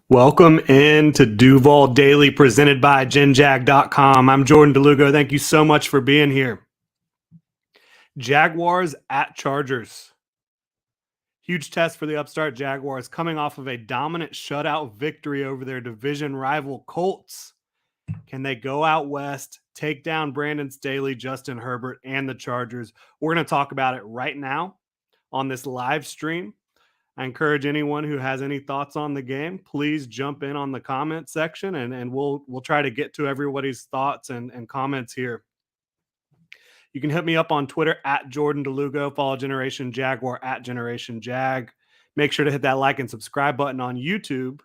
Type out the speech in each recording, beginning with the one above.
Welcome in to Duval Daily presented by GenJag.com. I'm Jordan DeLugo. Thank you so much for being here. Jaguars at Chargers. Huge test for the upstart Jaguars coming off of a dominant shutout victory over their division rival Colts. Can they go out west, take down Brandon Staley, Justin Herbert, and the Chargers? We're going to talk about it right now on this live stream. I encourage anyone who has any thoughts on the game, please jump in on the comment section and we'll try to get to everybody's thoughts and comments here. You can hit me up on Twitter at Jordan DeLugo, follow Generation Jaguar at Generation Jag. Make sure to hit that like and subscribe button on YouTube.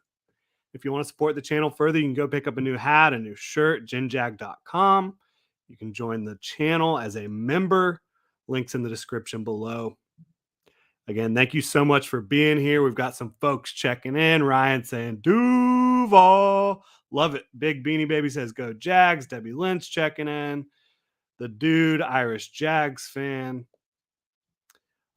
If you want to support the channel further, you can go pick up a new hat, a new shirt, genjag.com. You can join the channel as a member. Links in the description below. Again, thank you so much for being here. We've got some folks checking in. Ryan saying, Duval. Love it. Big Beanie Baby says, go Jags. Debbie Lynch checking in. The dude, Irish Jags fan.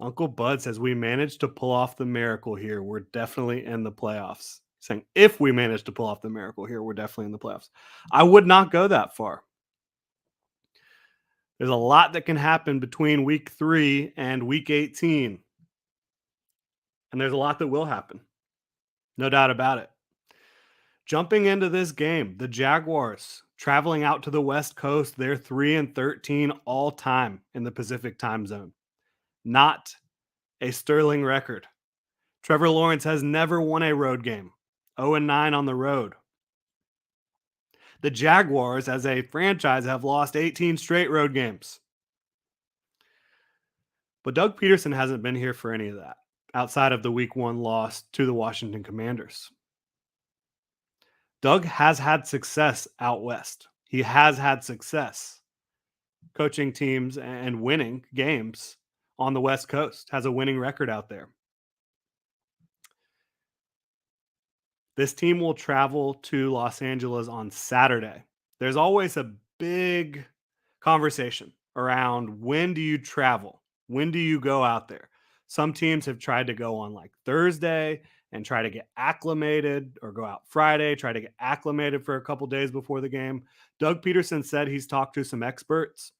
Uncle Bud says, we managed to pull off the miracle here. We're definitely in the playoffs. Saying, if we manage to pull off the miracle here, we're definitely in the playoffs. I would not go that far. There's a lot that can happen between week 3 and week 18. And there's a lot that will happen. No doubt about it. Jumping into this game, the Jaguars traveling out to the West Coast, they're 3-13 all time in the Pacific time zone. Not a sterling record. Trevor Lawrence has never won a road game. 0-9 on the road. The Jaguars, as a franchise, have lost 18 straight road games. But Doug Peterson hasn't been here for any of that, outside of the week 1 loss to the Washington Commanders. Doug has had success out west. He has had success coaching teams and winning games on the West Coast, has a winning record out there. This team will travel to Los Angeles on Saturday. There's always a big conversation around when do you travel? When do you go out there? Some teams have tried to go on like Thursday and try to get acclimated, or go out Friday, try to get acclimated for a couple days before the game. Doug Peterson said he's talked to some experts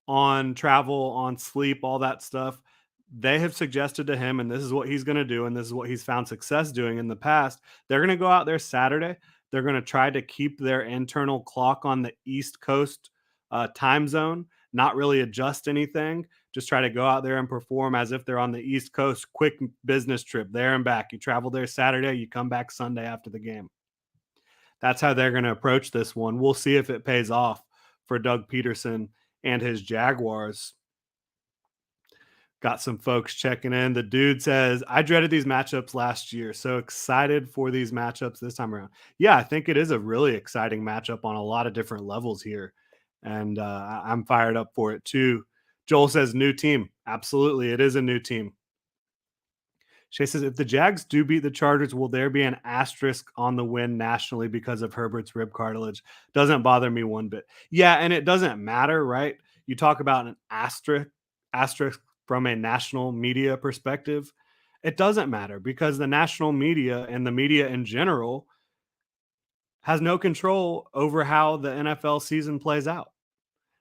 on travel, on sleep, all that stuff. They have suggested to him, and this is what he's going to do, and this is what he's found success doing in the past. They're going to go out there Saturday. They're going to try to keep their internal clock on the East Coast time zone, not really adjust anything. Just try to go out there and perform as if they're on the East Coast. Quick business trip there and back. You travel there Saturday, you come back Sunday after the game. That's how they're going to approach this one. We'll see if it pays off for Doug Peterson and his Jaguars. Got some folks checking in. The dude says, I dreaded these matchups last year. So excited for these matchups this time around. Yeah, I think it is a really exciting matchup on a lot of different levels here. And I'm fired up for it too. Joel says, new team. Absolutely, it is a new team. Shay says, if the Jags do beat the Chargers, will there be an asterisk on the win nationally because of Herbert's rib cartilage? Doesn't bother me one bit. Yeah, and it doesn't matter, right? You talk about an asterisk from a national media perspective. It doesn't matter because the national media and the media in general has no control over how the NFL season plays out.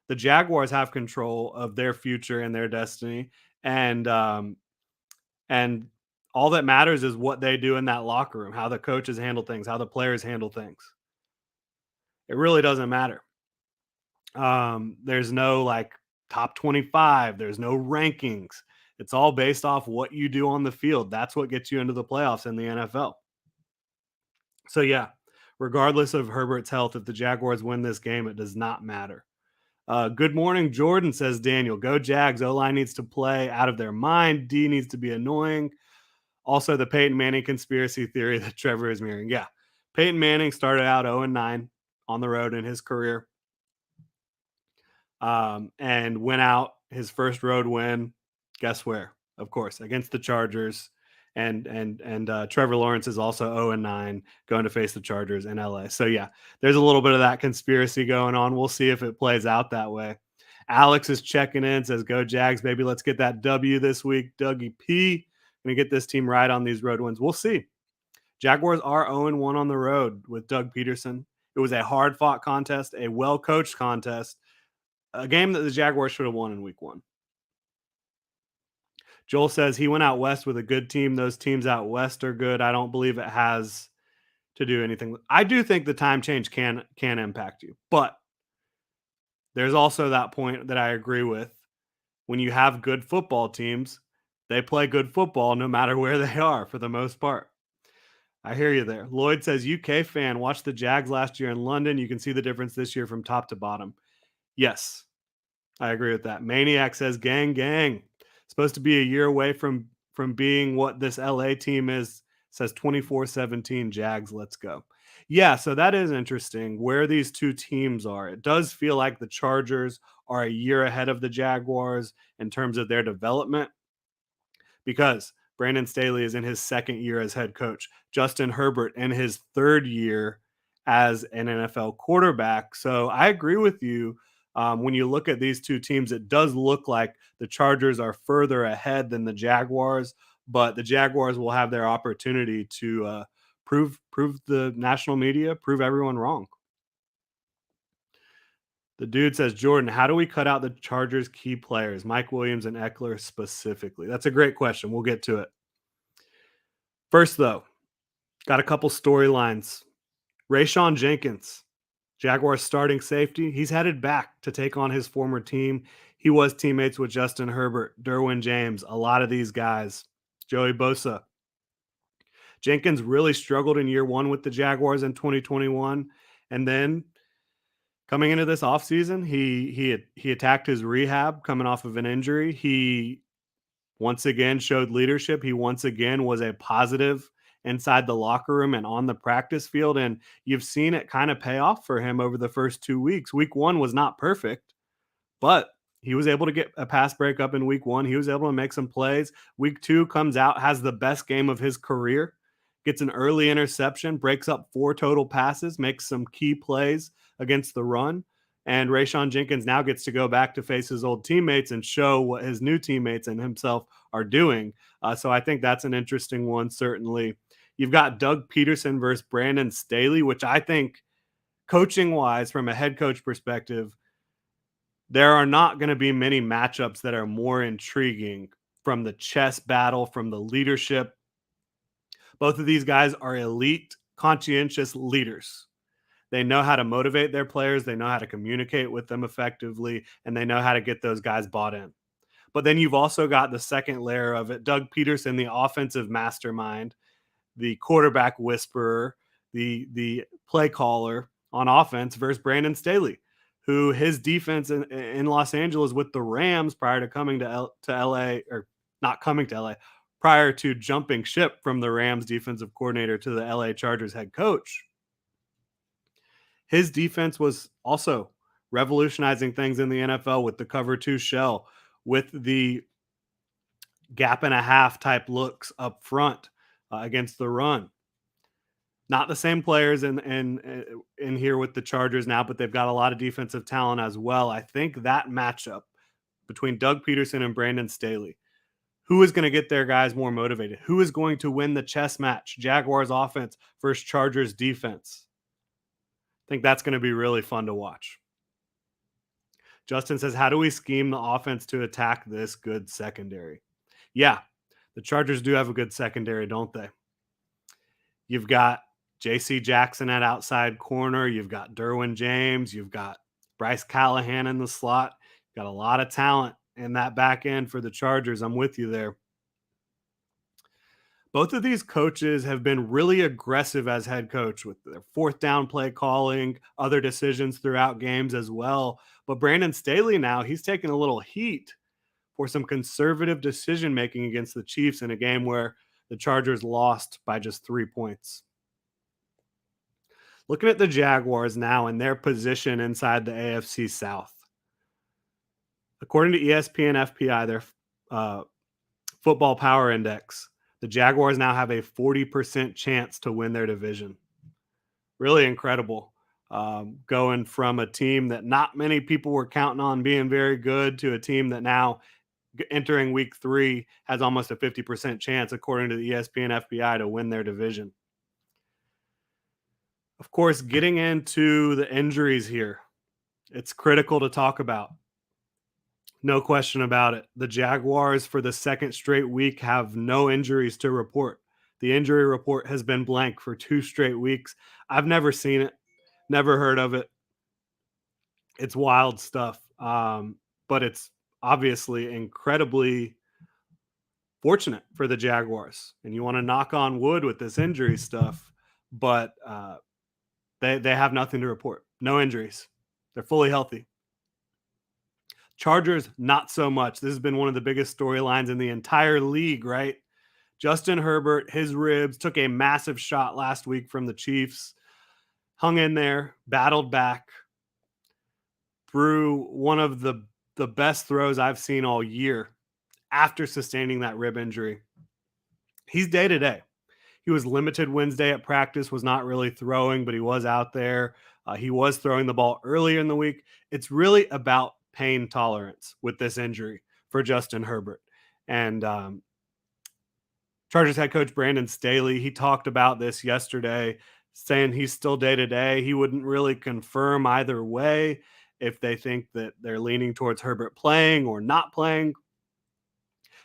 The Jaguars have control of their future and their destiny. And all that matters is what they do in that locker room, how the coaches handle things, how the players handle things. It really doesn't matter. There's no like top 25. There's no rankings. It's all based off what you do on the field. That's what gets you into the playoffs in the NFL. So yeah, regardless of Herbert's health, if the Jaguars win this game, it does not matter. Good morning, Jordan, says Daniel. Go Jags. O-line needs to play out of their mind. D needs to be annoying. Also, the Peyton Manning conspiracy theory that Trevor is mirroring. Yeah, Peyton Manning started out 0-9 on the road in his career. And went out his first road win. Guess where? Of course, against the Chargers. And Trevor Lawrence is also 0-9 going to face the Chargers in LA. So yeah, there's a little bit of that conspiracy going on. We'll see if it plays out that way. Alex is checking in, says, go Jags, baby. Let's get that W this week. Dougie P. Going to get this team right on these road wins. We'll see. Jaguars are 0-1 on the road with Doug Peterson. It was a hard fought contest, a well coached contest, a game that the Jaguars should have won in week one. Joel says he went out west with a good team. Those teams out west are good. I don't believe it has to do anything. I do think the time change can impact you, but there's also that point that I agree with. When you have good football teams, they play good football no matter where they are for the most part. I hear you there. Lloyd says, UK fan, watched the Jags last year in London. You can see the difference this year from top to bottom. Yes, I agree with that. Maniac says, gang, gang. Supposed to be a year away from being what this LA team is. Says 24-17 Jags, let's go. Yeah, so that is interesting where these two teams are. It does feel like the Chargers are a year ahead of the Jaguars in terms of their development because Brandon Staley is in his second year as head coach. Justin Herbert in his third year as an NFL quarterback. So I agree with you. When you look at these two teams, it does look like the Chargers are further ahead than the Jaguars, but the Jaguars will have their opportunity to prove the national media, prove everyone wrong. The dude says, Jordan, how do we cut out the Chargers' key players, Mike Williams and Eckler specifically? That's a great question. We'll get to it. First, though, got a couple storylines. Rayshawn Jenkins, Jaguars starting safety, he's headed back to take on his former team. He was teammates with Justin Herbert, Derwin James, a lot of these guys, Joey Bosa. Jenkins really struggled in year one with the Jaguars in 2021. And then coming into this offseason, he attacked his rehab coming off of an injury. He once again showed leadership. He once again was a positive inside the locker room and on the practice field. And you've seen it kind of pay off for him over the first 2 weeks. Week one was not perfect, but he was able to get a pass breakup in week one. He was able to make some plays. Week two comes out, has the best game of his career, gets an early interception, breaks up 4 total passes, makes some key plays against the run. And Rayshawn Jenkins now gets to go back to face his old teammates and show what his new teammates and himself are doing. So I think that's an interesting one, certainly. You've got Doug Peterson versus Brandon Staley, which I think coaching-wise, from a head coach perspective, there are not going to be many matchups that are more intriguing from the chess battle, from the leadership. Both of these guys are elite, conscientious leaders. They know how to motivate their players, they know how to communicate with them effectively, and they know how to get those guys bought in. But then you've also got the second layer of it, Doug Peterson, the offensive mastermind, the quarterback whisperer, the play caller on offense versus Brandon Staley, who his defense in Los Angeles with the Rams prior to coming to LA, or not coming to LA, prior to jumping ship from the Rams defensive coordinator to the LA Chargers head coach. His defense was also revolutionizing things in the NFL with the cover 2 shell, with the gap and a half type looks up front against the run. Not the same players in here with the Chargers now, but they've got a lot of defensive talent as well. I think that matchup between Doug Peterson and Brandon Staley, who is going to get their guys more motivated? Who is going to win the chess match? Jaguars offense versus Chargers defense. I think that's going to be really fun to watch. Justin says, how do we scheme the offense to attack this good secondary? Yeah, the Chargers do have a good secondary, don't they? You've got J.C. Jackson at outside corner. You've got Derwin James. You've got Bryce Callahan in the slot. You've got a lot of talent in that back end for the Chargers. I'm with you there. Both of these coaches have been really aggressive as head coach with their fourth down play calling, other decisions throughout games as well. But Brandon Staley now, he's taking a little heat for some conservative decision making against the Chiefs in a game where the Chargers lost by just 3 points. Looking at the Jaguars now and their position inside the AFC South. According to ESPN FPI, their football power index, the Jaguars now have a 40% chance to win their division. Really incredible. Going from a team that not many people were counting on being very good to a team that now entering week 3 has almost a 50% chance, according to the ESPN FPI, to win their division. Of course, getting into the injuries here, it's critical to talk about. No question about it. The Jaguars, for the second straight week, have no injuries to report. The injury report has been blank for 2 straight weeks. I've never seen it, never heard of it. It's wild stuff. But it's obviously incredibly fortunate for the Jaguars. And you want to knock on wood with this injury stuff, but they have nothing to report. No injuries. They're fully healthy. Chargers, not so much. This has been one of the biggest storylines in the entire league, right? Justin Herbert, his ribs, took a massive shot last week from the Chiefs, hung in there, battled back, threw one of the best throws I've seen all year after sustaining that rib injury. He's day to day. He was limited Wednesday at practice, was not really throwing, but he was out there. He was throwing the ball earlier in the week. It's really about pain tolerance with this injury for Justin Herbert. And Chargers head coach Brandon Staley, he talked about this yesterday, saying he's still day to day. He wouldn't really confirm either way if they think that they're leaning towards Herbert playing or not playing.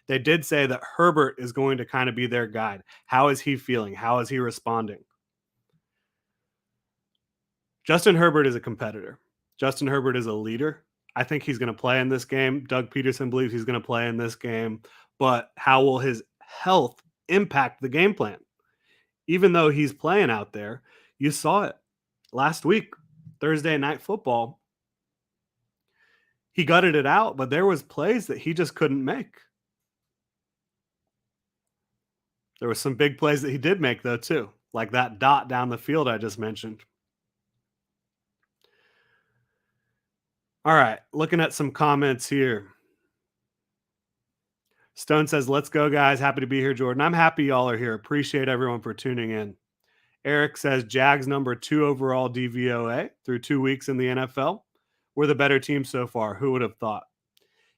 They did say that Herbert is going to kind of be their guide. How is he feeling? How is he responding? Justin Herbert is a competitor. Justin Herbert is a leader. I think he's going to play in this game. Doug Peterson believes he's going to play in this game. But how will his health impact the game plan? Even though he's playing out there, you saw it last week, Thursday Night Football. He gutted it out, but there was plays that he just couldn't make. There were some big plays that he did make, though, too, like that dot down the field I just mentioned. All right, looking at some comments here. Stone says, let's go, guys. Happy to be here, Jordan. I'm happy y'all are here. Appreciate everyone for tuning in. Eric says, Jags number 2 overall DVOA through 2 weeks in the NFL. We're the better team so far. Who would have thought?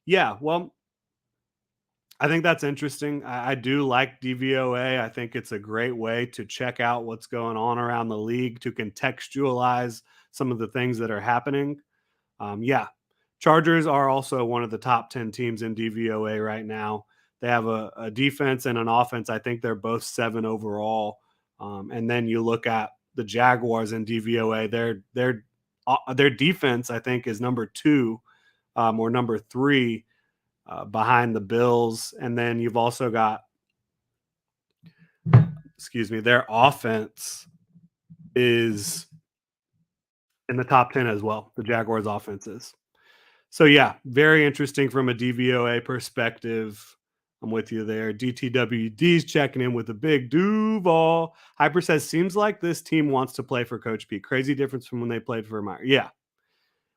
Yeah, well, I think that's interesting. I do like DVOA. I think it's a great way to check out what's going on around the league, to contextualize some of the things that are happening. Yeah, Chargers are also one of the top 10 teams in DVOA right now. They have a defense and an offense. I think they're both 7 overall. And then you look at the Jaguars in DVOA. Their defense, I think, is number 2 or number 3 behind the Bills. And then you've also got, their offense is in the top 10 as well. The Jaguars offense is. So yeah, very interesting from a DVOA perspective. I'm with you there. DTWD's checking in with a big Duval. Hyper says, seems like this team wants to play for Coach P. Crazy difference from when they played for Meyer. Yeah,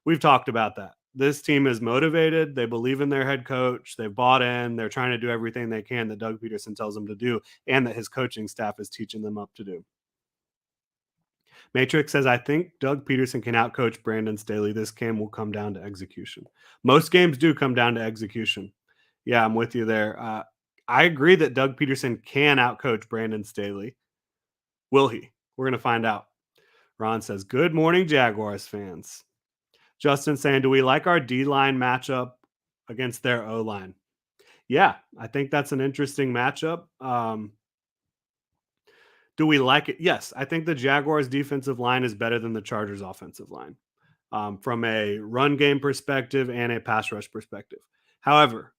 we've talked about that. This team is motivated. They believe in their head coach. They've bought in. They're trying to do everything they can that Doug Peterson tells them to do and that his coaching staff is teaching them up to do. Matrix says, I think Doug Peterson can outcoach Brandon Staley. This game will come down to execution. Most games do come down to execution. Yeah, I'm with you there. I agree that Doug Peterson can outcoach Brandon Staley. Will he? We're going to find out. Ron says, good morning, Jaguars fans. Justin saying, do we like our D-line matchup against their O-line? Yeah, I think that's an interesting matchup. Do we like it? Yes, I think the Jaguars' defensive line is better than the Chargers' offensive line from a run game perspective and a pass rush perspective. However,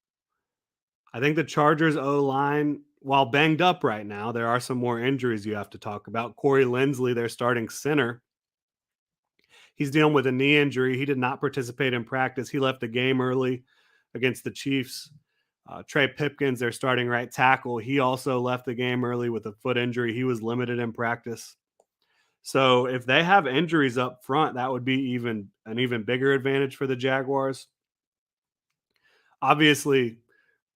I think the Chargers' O-line, while banged up right now, there are some more injuries you have to talk about. Corey Linsley, their starting center, he's dealing with a knee injury. He did not participate in practice. He left the game early against the Chiefs. Trey Pipkins, their starting right tackle, he also left the game early with a foot injury. He was limited in practice. So if they have injuries up front, that would be an even bigger advantage for the Jaguars. Obviously,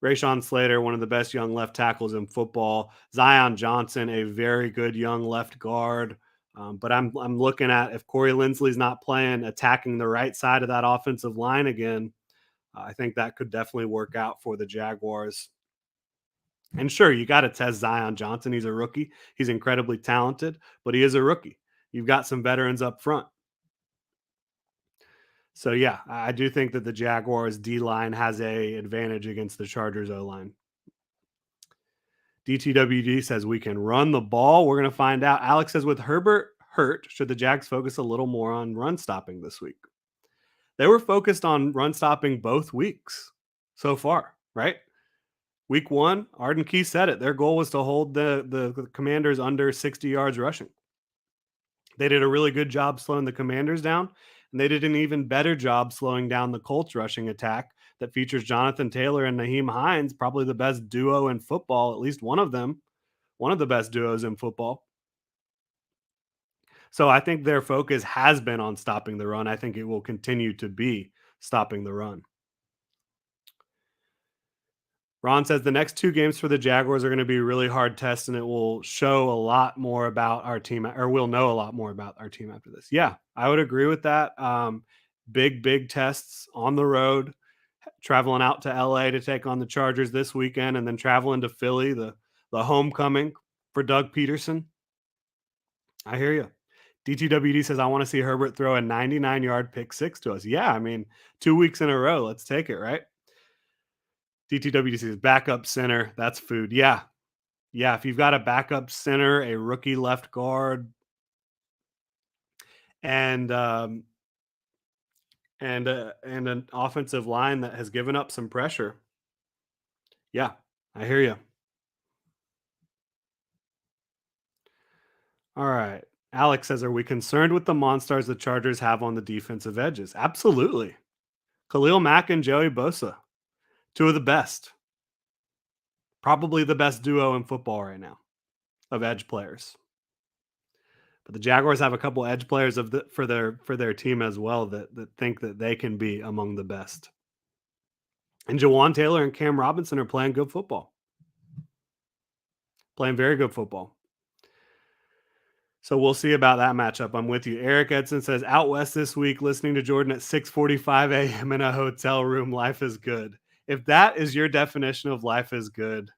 Rashawn Slater, one of the best young left tackles in football. Zion Johnson, a very good young left guard. But I'm looking at, if Corey Linsley's not playing, attacking the right side of that offensive line again, I think that could definitely work out for the Jaguars. And sure, you got to test Zion Johnson. He's a rookie. He's incredibly talented, but he is a rookie. You've got some veterans up front. So yeah, I do think that the Jaguars D line has a advantage against the Chargers O line. DTWD says we can run the ball. We're going to find out. Alex says with Herbert hurt, should the Jags focus a little more on run stopping this week? They were focused on run stopping both weeks so far, right? Week one, Arden Key said it. Their goal was to hold the Commanders under 60 yards rushing. They did a really good job slowing the Commanders down, and they did an even better job slowing down the Colts rushing attack that features Jonathan Taylor and Naheem Hines, probably the best duo in football, at least one of them, one of the best duos in football. So I think their focus has been on stopping the run. I think it will continue to be stopping the run. Ron says the next two games for the Jaguars are going to be really hard tests, and it will show a lot more about our team, or we'll know a lot more about our team after this. Yeah, I would agree with that. Big tests on the road, traveling out to LA to take on the Chargers this weekend, and then traveling to Philly, the homecoming for Doug Peterson. I hear you. DTWD says, I want to see Herbert throw a 99-yard pick six to us. Yeah, I mean, 2 weeks in a row. Let's take it, right? DTWD says, backup center. That's food. Yeah. Yeah. If you've got a backup center, a rookie left guard, and and an offensive line that has given up some pressure. Yeah, I hear you. All right. Alex says, are we concerned with the monsters the Chargers have on the defensive edges? Absolutely. Khalil Mack and Joey Bosa, two of the best, probably the best duo in football right now of edge players. But the Jaguars have a couple edge players for their team as well that think that they can be among the best. And Jawan Taylor and Cam Robinson are playing good football, playing very good football. So we'll see about that matchup. I'm with you. Eric Edson says out west this week, listening to Jordan at 6:45 a.m. in a hotel room. Life is good. If that is your definition of life is good,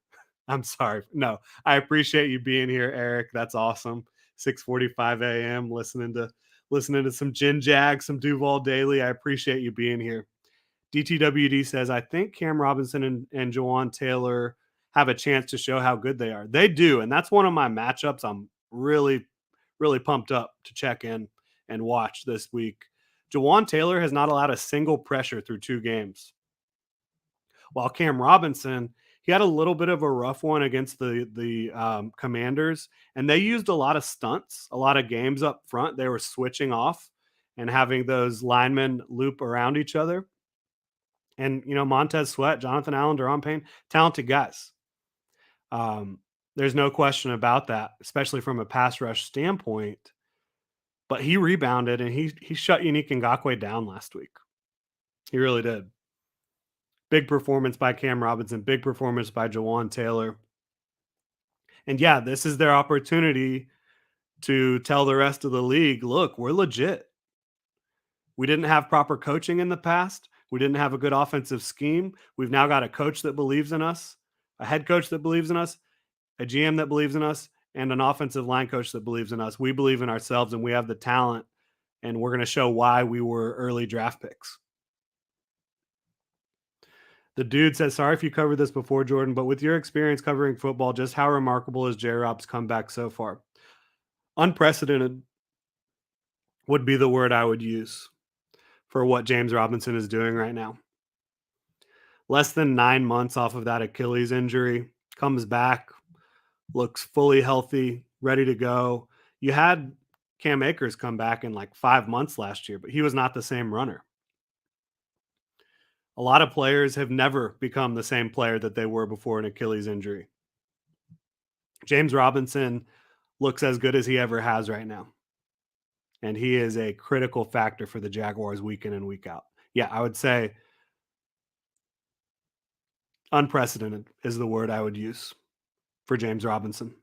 I'm sorry. No, I appreciate you being here, Eric. That's awesome. 6:45 a.m. listening to some Gin Jag, some Duval Daily. I appreciate you being here. DTWD says, I think Cam Robinson and Jawan Taylor have a chance to show how good they are. They do, and that's one of my matchups I'm really pumped up to check in and watch this week. Jawan Taylor has not allowed a single pressure through 2 games, while Cam Robinson, he had a little bit of a rough one against the Commanders, and they used a lot of stunts, a lot of games up front. They were switching off and having those linemen loop around each other. And Montez Sweat, Jonathan Allen, Deron Payne, talented guys. Um, there's no question about that, especially from a pass rush standpoint. But he rebounded and he shut Unique Ngakoue down last week. He really did. Big performance by Cam Robinson, big performance by Jawan Taylor. And yeah, this is their opportunity to tell the rest of the league, look, we're legit. We didn't have proper coaching in the past. We didn't have a good offensive scheme. We've now got a coach that believes in us, a head coach that believes in us, a GM that believes in us, and an offensive line coach that believes in us. We believe in ourselves and we have the talent, and we're going to show why we were early draft picks. The dude says, sorry if you covered this before, Jordan, but with your experience covering football, just how remarkable is J-Rob's comeback so far? Unprecedented would be the word I would use for what James Robinson is doing right now. Less than 9 months off of that Achilles injury, comes back, looks fully healthy, ready to go. You had Cam Akers come back in like 5 months last year, but he was not the same runner. A lot of players have never become the same player that they were before an Achilles injury. James Robinson looks as good as he ever has right now. And he is a critical factor for the Jaguars week in and week out. Yeah, I would say unprecedented is the word I would use for James Robinson.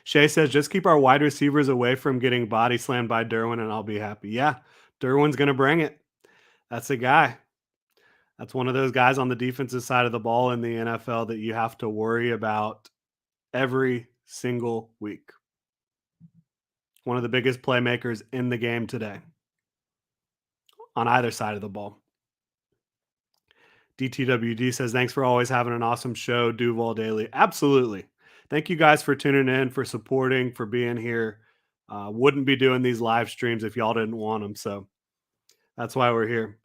Shay says, just keep our wide receivers away from getting body slammed by Derwin and I'll be happy. Yeah, Derwin's going to bring it. That's a guy. That's one of those guys on the defensive side of the ball in the NFL that you have to worry about every single week. one of the biggest playmakers in the game today on either side of the ball. DTWD says, thanks for always having an awesome show, Duval Daily. Absolutely. Thank you guys for tuning in, for supporting, for being here. Wouldn't be doing these live streams if y'all didn't want them. So that's why we're here.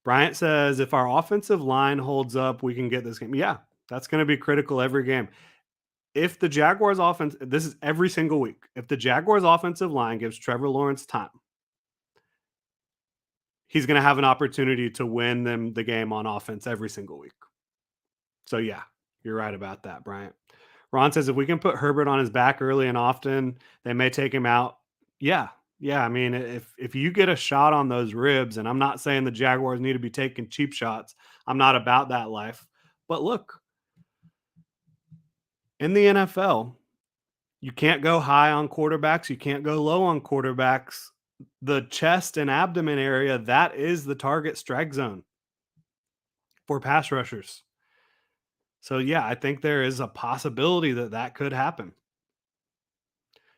Bryant says, if our offensive line holds up, we can get this game. Yeah, that's going to be critical every game. If the Jaguars offense, this is every single week, if the Jaguars offensive line gives Trevor Lawrence time, he's going to have an opportunity to win them the game on offense every single week. So yeah, you're right about that, Bryant. Ron says if we can put Herbert on his back early and often, they may take him out. Yeah. Yeah. I mean, if you get a shot on those ribs, and I'm not saying the Jaguars need to be taking cheap shots. I'm not about that life. But look, in the NFL, you can't go high on quarterbacks. You can't go low on quarterbacks. The chest and abdomen area, that is the target strike zone for pass rushers. So, yeah, I think there is a possibility that that could happen.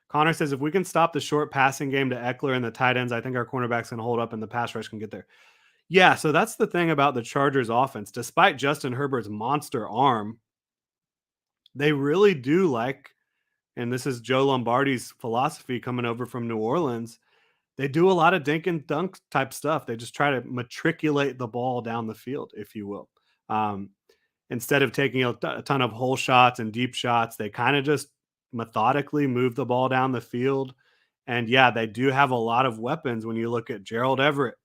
Connor says, if we can stop the short passing game to Eckler and the tight ends, I think our cornerbacks can hold up and the pass rush can get there. Yeah, so that's the thing about the Chargers offense. Despite Justin Herbert's monster arm, they really do like, and this is Joe Lombardi's philosophy coming over from New Orleans, they do a lot of dink and dunk type stuff. They just try to matriculate the ball down the field, if you will. Um, Instead of taking a ton of hole shots and deep shots, they kind of just methodically move the ball down the field. And yeah, they do have a lot of weapons when you look at Gerald Everett,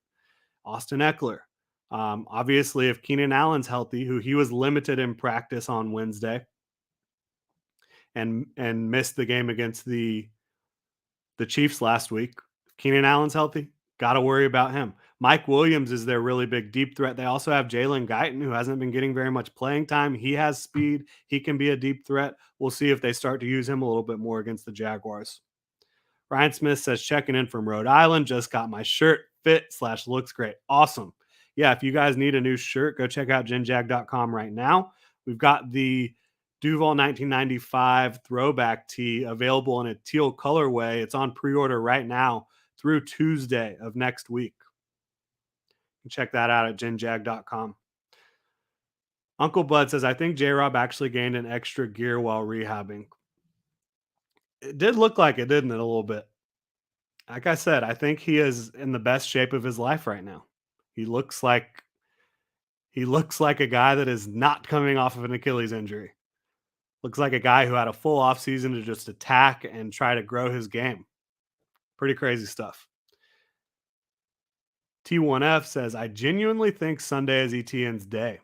Austin Eckler. Obviously, if Keenan Allen's healthy, who he was limited in practice on Wednesday and missed the game against the Chiefs last week. Keenan Allen's healthy. Got to worry about him. Mike Williams is their really big deep threat. They also have Jalen Guyton, who hasn't been getting very much playing time. He has speed. He can be a deep threat. We'll see if they start to use him a little bit more against the Jaguars. Ryan Smith says, checking in from Rhode Island. Just got my shirt fit/looks great. Awesome. Yeah, if you guys need a new shirt, go check out genjag.com right now. We've got the Duval 1995 throwback tee available in a teal colorway. It's on pre-order right now through Tuesday of next week. You can check that out at genjag.com. Uncle Bud says, I think J-Rob actually gained an extra gear while rehabbing. It did look like it, didn't it, a little bit? Like I said, I think he is in the best shape of his life right now. He looks like a guy that is not coming off of an Achilles injury. Looks like a guy who had a full offseason to just attack and try to grow his game. Pretty crazy stuff. T1F says, I genuinely think Sunday is ETN's day.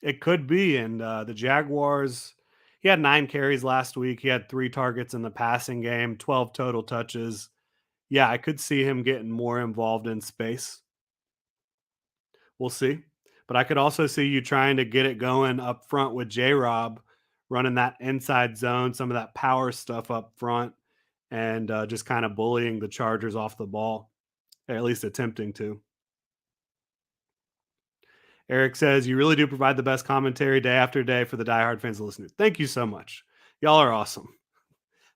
It could be. And the Jaguars, he had 9 carries last week. He had 3 targets in the passing game, 12 total touches. Yeah, I could see him getting more involved in space. We'll see. But I could also see you trying to get it going up front with J-Rob, running that inside zone, some of that power stuff up front, and just kind of bullying the Chargers off the ball, or at least attempting to. Eric says, you really do provide the best commentary day after day for the diehard fans to listen to. Thank you so much. Y'all are awesome.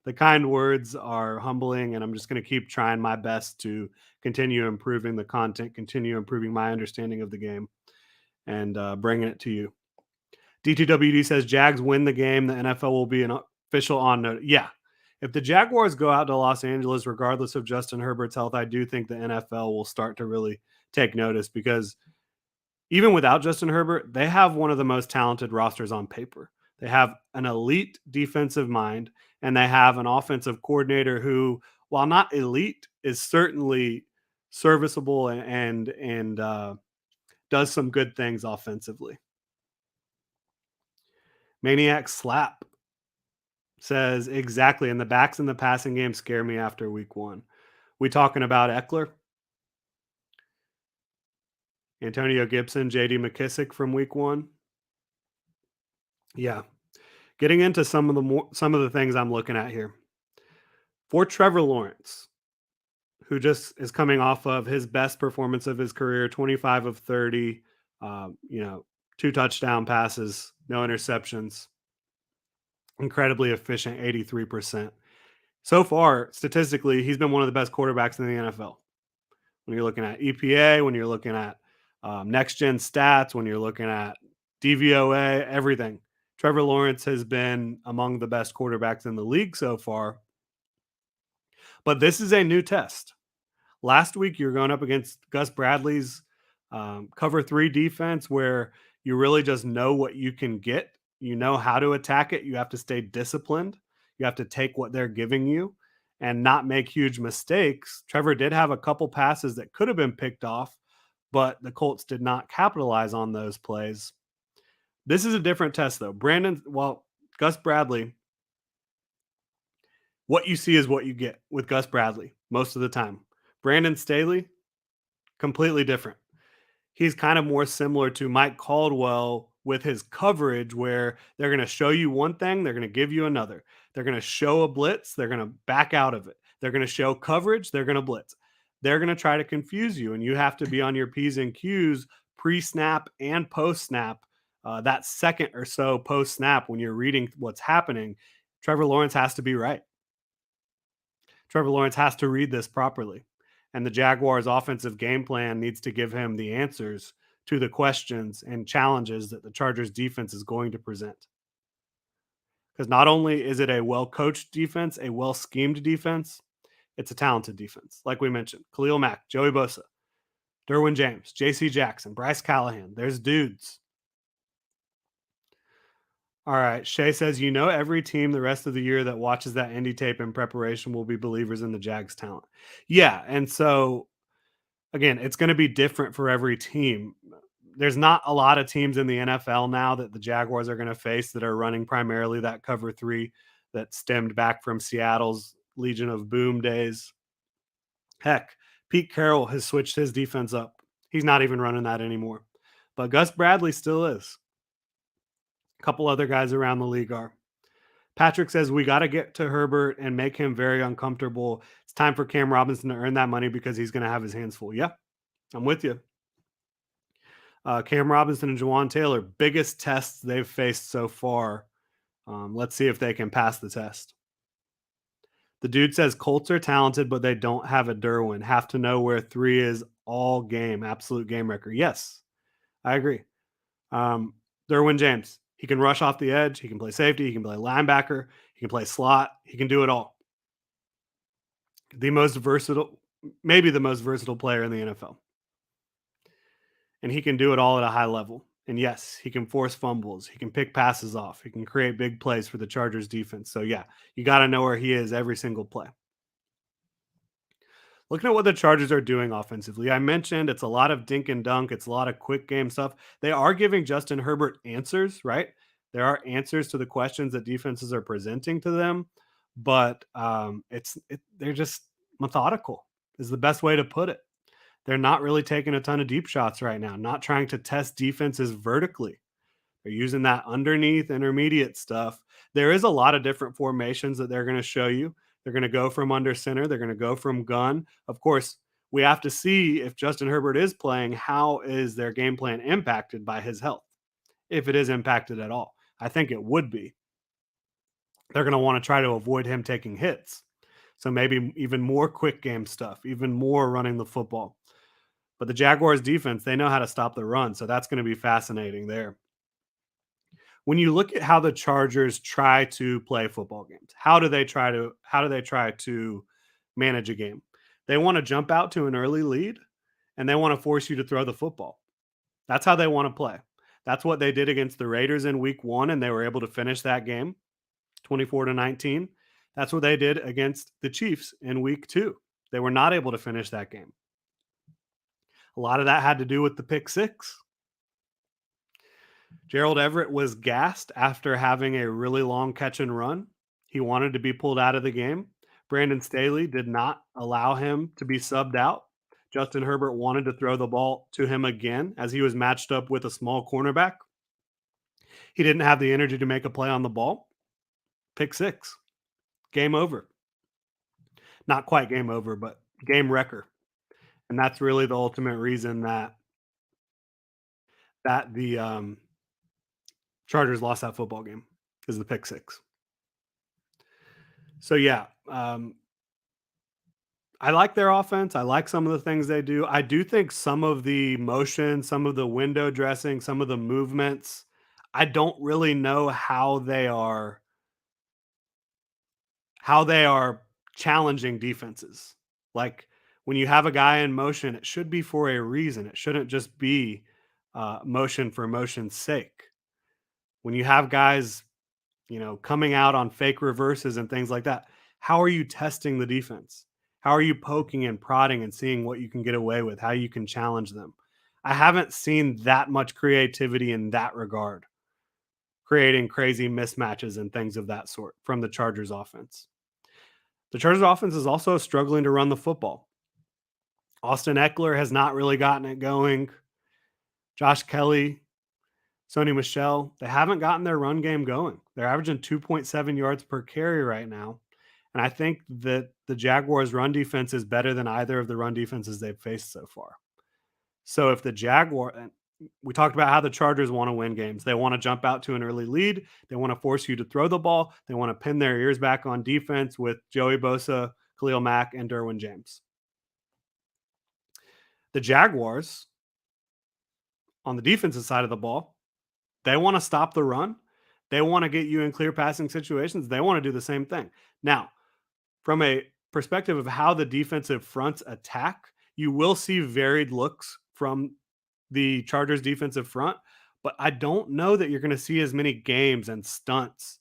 The kind words are humbling, and I'm just going to keep trying my best to continue improving the content, continue improving my understanding of the game, and bringing it to you. DTWD says, Jags win the game. The NFL will be an official on note. Yeah. If the Jaguars go out to Los Angeles, regardless of Justin Herbert's health, I do think the NFL will start to really take notice because even without Justin Herbert, they have one of the most talented rosters on paper. They have an elite defensive mind, and they have an offensive coordinator who, while not elite, is certainly serviceable and does some good things offensively. Maniac Slap says, exactly, and the backs in the passing game scare me after week 1. We talking about Eckler? Antonio Gibson, JD McKissick from week 1? Yeah. Getting into some of the things I'm looking at here. For Trevor Lawrence, who just is coming off of his best performance of his career, 25 of 30, 2 touchdown passes, no interceptions, incredibly efficient, 83%. So far, statistically, he's been one of the best quarterbacks in the NFL. When you're looking at EPA, when you're looking at next gen stats, when you're looking at DVOA, everything. Trevor Lawrence has been among the best quarterbacks in the league so far. But this is a new test. Last week, you're going up against Gus Bradley's cover three defense, where you really just know what you can get. You know how to attack it. You have to stay disciplined. You have to take what they're giving you and not make huge mistakes. Trevor did have a couple passes that could have been picked off, but the Colts did not capitalize on those plays. This is a different test, though. Gus Bradley, what you see is what you get with Gus Bradley most of the time. Brandon Staley, completely different. He's kind of more similar to Mike Caldwell with his coverage, where they're going to show you one thing, they're going to give you another. They're going to show a blitz, they're going to back out of it. They're going to show coverage, they're going to blitz. They're going to try to confuse you, and you have to be on your P's and Q's pre snap and post snap. That second or so post snap, when you're reading what's happening, Trevor Lawrence has to be right. Trevor Lawrence has to read this properly. And the Jaguars' offensive game plan needs to give him the answers to the questions and challenges that the Chargers defense is going to present. Because not only is it a well coached defense, a well schemed defense, it's a talented defense. Like we mentioned, Khalil Mack, Joey Bosa, Derwin James, JC Jackson, Bryce Callahan. There's dudes. All right. Shay says, every team the rest of the year that watches that indie tape in preparation will be believers in the Jags talent. Yeah. And so, again, it's going to be different for every team. There's not a lot of teams in the NFL now that the Jaguars are going to face that are running primarily that cover three that stemmed back from Seattle's Legion of Boom days. Heck, Pete Carroll has switched his defense up. He's not even running that anymore. But Gus Bradley still is. A couple other guys around the league are. Patrick says we got to get to Herbert and make him very uncomfortable. It's time for Cam Robinson to earn that money because he's going to have his hands full. Yeah, I'm with you. Cam Robinson and Jawan Taylor, biggest tests they've faced so far. Let's see if they can pass the test. The dude says Colts are talented, but they don't have a Derwin. Have to know where three is all game. Absolute game record. Yes, I agree. Derwin James, he can rush off the edge. He can play safety. He can play linebacker. He can play slot. He can do it all. The most versatile, maybe the most versatile player in the NFL. And he can do it all at a high level. And yes, he can force fumbles. He can pick passes off. He can create big plays for the Chargers defense. So, yeah, you got to know where he is every single play. Looking at what the Chargers are doing offensively, I mentioned it's a lot of dink and dunk. It's a lot of quick game stuff. They are giving Justin Herbert answers, right? There are answers to the questions that defenses are presenting to them, but they're just methodical is the best way to put it. They're not really taking a ton of deep shots right now, not trying to test defenses vertically. They're using that underneath intermediate stuff. There is a lot of different formations that they're going to show you. They're going to go from under center. They're going to go from gun. Of course, we have to see if Justin Herbert is playing, how is their game plan impacted by his health? If it is impacted at all. I think it would be. They're going to want to try to avoid him taking hits. So maybe even more quick game stuff, even more running the football. But the Jaguars defense, they know how to stop the run. So that's going to be fascinating there. When you look at how the Chargers try to play football games, how do they try to manage a game? They want to jump out to an early lead and they want to force you to throw the football. That's how they want to play. That's what they did against the Raiders in week 1 and they were able to finish that game 24-19. That's what they did against the Chiefs in week 2. They were not able to finish that game. A lot of that had to do with the pick six. Gerald Everett was gassed after having a really long catch and run. He wanted to be pulled out of the game. Brandon Staley did not allow him to be subbed out. Justin Herbert wanted to throw the ball to him again as he was matched up with a small cornerback. He didn't have the energy to make a play on the ball. Pick six. Game over. Not quite game over, but game wrecker. And that's really the ultimate reason that the Chargers lost that football game, is the pick six. So, yeah, I like their offense. I like some of the things they do. I do think some of the motion, some of the window dressing, some of the movements, I don't really know how they are challenging defenses. Like when you have a guy in motion, it should be for a reason. It shouldn't just be motion for motion's sake. When you have guys, coming out on fake reverses and things like that, how are you testing the defense? How are you poking and prodding and seeing what you can get away with, how you can challenge them? I haven't seen that much creativity in that regard, creating crazy mismatches and things of that sort from the Chargers offense. The Chargers offense is also struggling to run the football. Austin Eckler has not really gotten it going. Josh Kelly, Sony Michelle, they haven't gotten their run game going. They're averaging 2.7 yards per carry right now. And I think that the Jaguars' run defense is better than either of the run defenses they've faced so far. So if the we talked about how the Chargers want to win games. They want to jump out to an early lead. They want to force you to throw the ball. They want to pin their ears back on defense with Joey Bosa, Khalil Mack, and Derwin James. The Jaguars, on the defensive side of the ball, they want to stop the run. They want to get you in clear passing situations. They want to do the same thing. Now, from a perspective of how the defensive fronts attack, you will see varied looks from the Chargers defensive front, but I don't know that you're going to see as many games and stunts,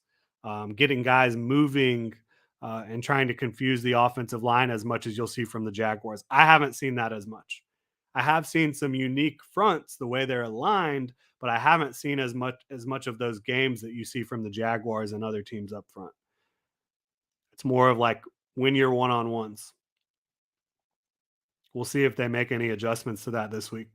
getting guys moving and trying to confuse the offensive line as much as you'll see from the Jaguars. I haven't seen that as much. I have seen some unique fronts the way they're aligned, but I haven't seen as much of those games that you see from the Jaguars and other teams up front. It's more of like win your one-on-ones. We'll see if they make any adjustments to that this week.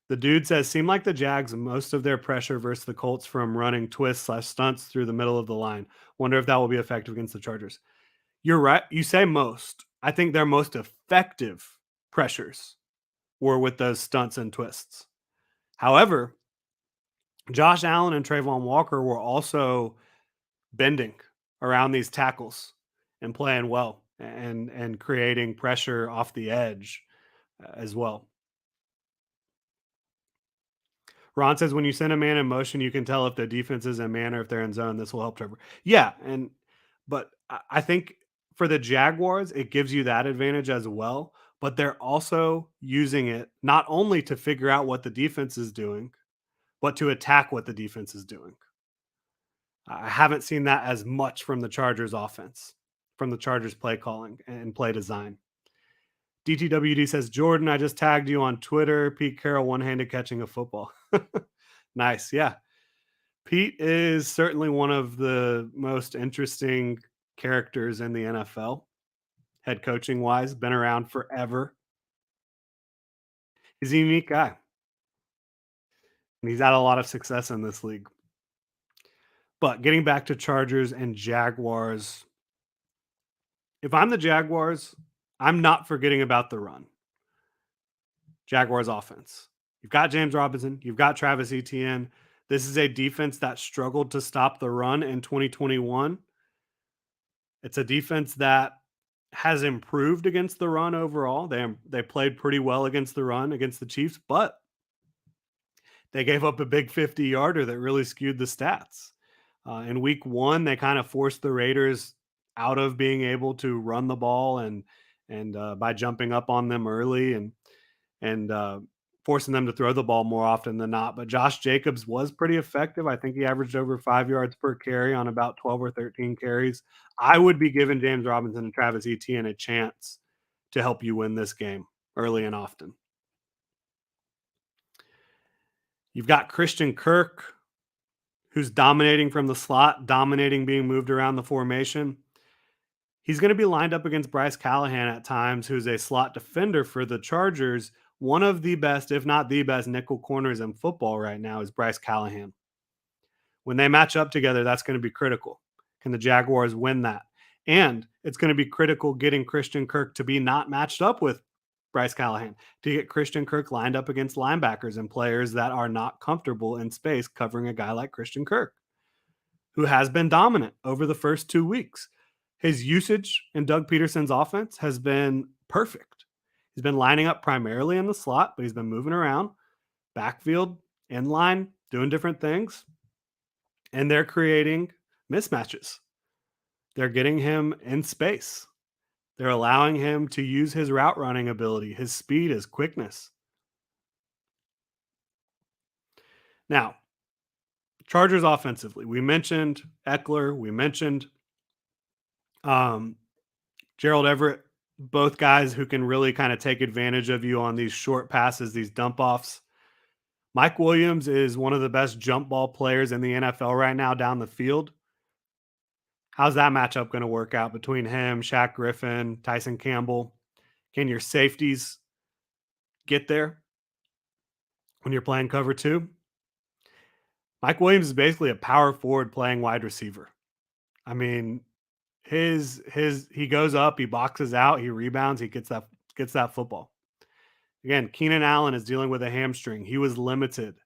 The dude says, seemed like the Jags, most of their pressure versus the Colts from running twists/stunts through the middle of the line. Wonder if that will be effective against the Chargers. You're right. You say most. I think their most effective pressures were with those stunts and twists. However, Josh Allen and Trayvon Walker were also bending around these tackles and playing well and creating pressure off the edge as well. Ron says when you send a man in motion, you can tell if the defense is in man or if they're in zone. This will help Trevor. Yeah, but I think for the Jaguars, it gives you that advantage as well. But they're also using it not only to figure out what the defense is doing, but to attack what the defense is doing. I haven't seen that as much from the Chargers offense, from the Chargers play calling and play design. DTWD says, Jordan, I just tagged you on Twitter. Pete Carroll one-handed catching a football. Nice. Yeah. Pete is certainly one of the most interesting characters in the NFL, head coaching wise, been around forever. He's a unique guy. And he's had a lot of success in this league. But getting back to Chargers and Jaguars, if I'm the Jaguars, I'm not forgetting about the run. Jaguars offense. You've got James Robinson. You've got Travis Etienne. This is a defense that struggled to stop the run in 2021. It's a defense that has improved against the run overall. They played pretty well against the run against the Chiefs, but they gave up a big 50-yarder that really skewed the stats. In week one, they kind of forced the Raiders out of being able to run the ball and by jumping up on them early and forcing them to throw the ball more often than not. But Josh Jacobs was pretty effective. I think he averaged over 5 yards per carry on about 12 or 13 carries. I would be giving James Robinson and Travis Etienne a chance to help you win this game early and often. You've got Christian Kirk, who's dominating from the slot, dominating being moved around the formation. He's going to be lined up against Bryce Callahan at times, who's a slot defender for the Chargers. One of the best, if not the best, nickel corners in football right now is Bryce Callahan. When they match up together, that's going to be critical. Can the Jaguars win that? And it's going to be critical getting Christian Kirk to be not matched up with Bryce Callahan, to get Christian Kirk lined up against linebackers and players that are not comfortable in space covering a guy like Christian Kirk, who has been dominant over the first 2 weeks. His usage in Doug Peterson's offense has been perfect. He's been lining up primarily in the slot, but he's been moving around, backfield, in line, doing different things, and they're creating mismatches. They're getting him in space. They're allowing him to use his route running ability, his speed, his quickness. Now, Chargers offensively, we mentioned Eckler, we mentioned um, Gerald Everett, both guys who can really kind of take advantage of you on these short passes, these dump offs. Mike Williams is one of the best jump ball players in the NFL right now down the field. How's that matchup going to work out between him, Shaq Griffin, Tyson Campbell? Can your safeties get there when you're playing cover two? Mike Williams is basically a power forward playing wide receiver. I mean, his he goes up, he boxes out, he rebounds, he gets that football. Again, Keenan Allen is dealing with a hamstring. He was limited.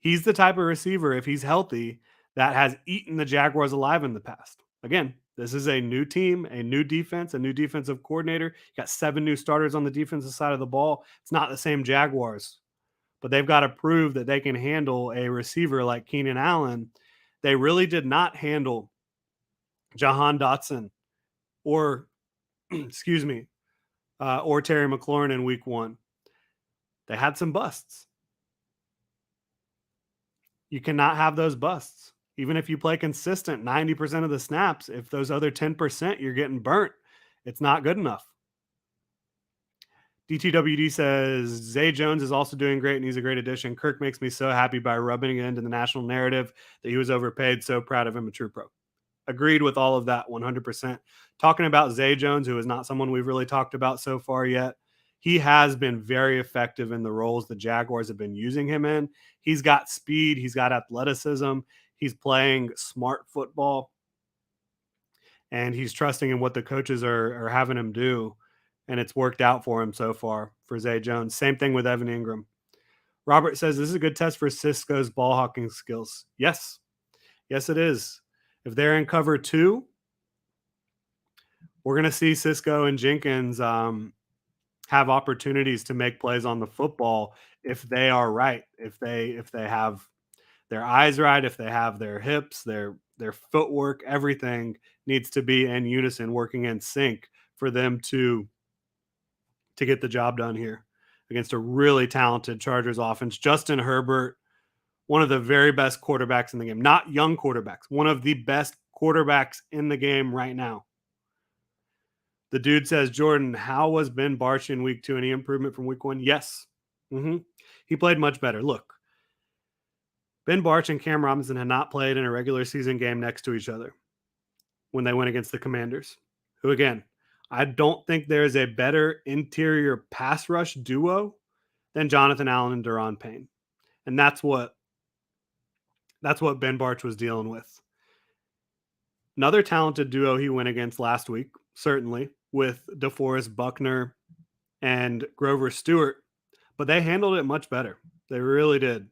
He's the type of receiver, if he's healthy, that has eaten the Jaguars alive in the past. Again, this is a new team, a new defense, a new defensive coordinator. You got 7 new starters on the defensive side of the ball. It's not the same Jaguars, but they've got to prove that they can handle a receiver like Keenan Allen. They really did not handle Jahan Dotson or, excuse me, or Terry McLaurin in week 1. They had some busts. You cannot have those busts. Even if you play consistent 90% of the snaps, if those other 10% you're getting burnt, it's not good enough. DTWD says Zay Jones is also doing great and he's a great addition. Kirk makes me so happy by rubbing it into the national narrative that he was overpaid. So proud of him, a true pro. Agreed with all of that 100%. Talking about Zay Jones, who is not someone we've really talked about so far yet, he has been very effective in the roles the Jaguars have been using him in. He's got speed, he's got athleticism, he's playing smart football, and he's trusting in what the coaches are having him do. And it's worked out for him so far for Zay Jones. Same thing with Evan Ingram. Robert says this is a good test for Cisco's ball hawking skills. Yes. Yes, it is. If they're in cover 2, we're going to see Cisco and Jenkins have opportunities to make plays on the football if they are right, if they have their eyes right, if they have their hips, their footwork, everything needs to be in unison, working in sync for them to get the job done here against a really talented Chargers offense. Justin Herbert, one of the very best quarterbacks in the game, not young quarterbacks, one of the best quarterbacks in the game right now. The dude says, Jordan, how was Ben Barch in week 2? Any improvement from week 1? Yes. He played much better. Look, Ben Barch and Cam Robinson had not played in a regular season game next to each other when they went against the Commanders, who, again, I don't think there's a better interior pass rush duo than Jonathan Allen and Daron Payne. And that's what Ben Barch was dealing with. Another talented duo he went against last week, certainly, with DeForest Buckner and Grover Stewart, but they handled it much better. They really did.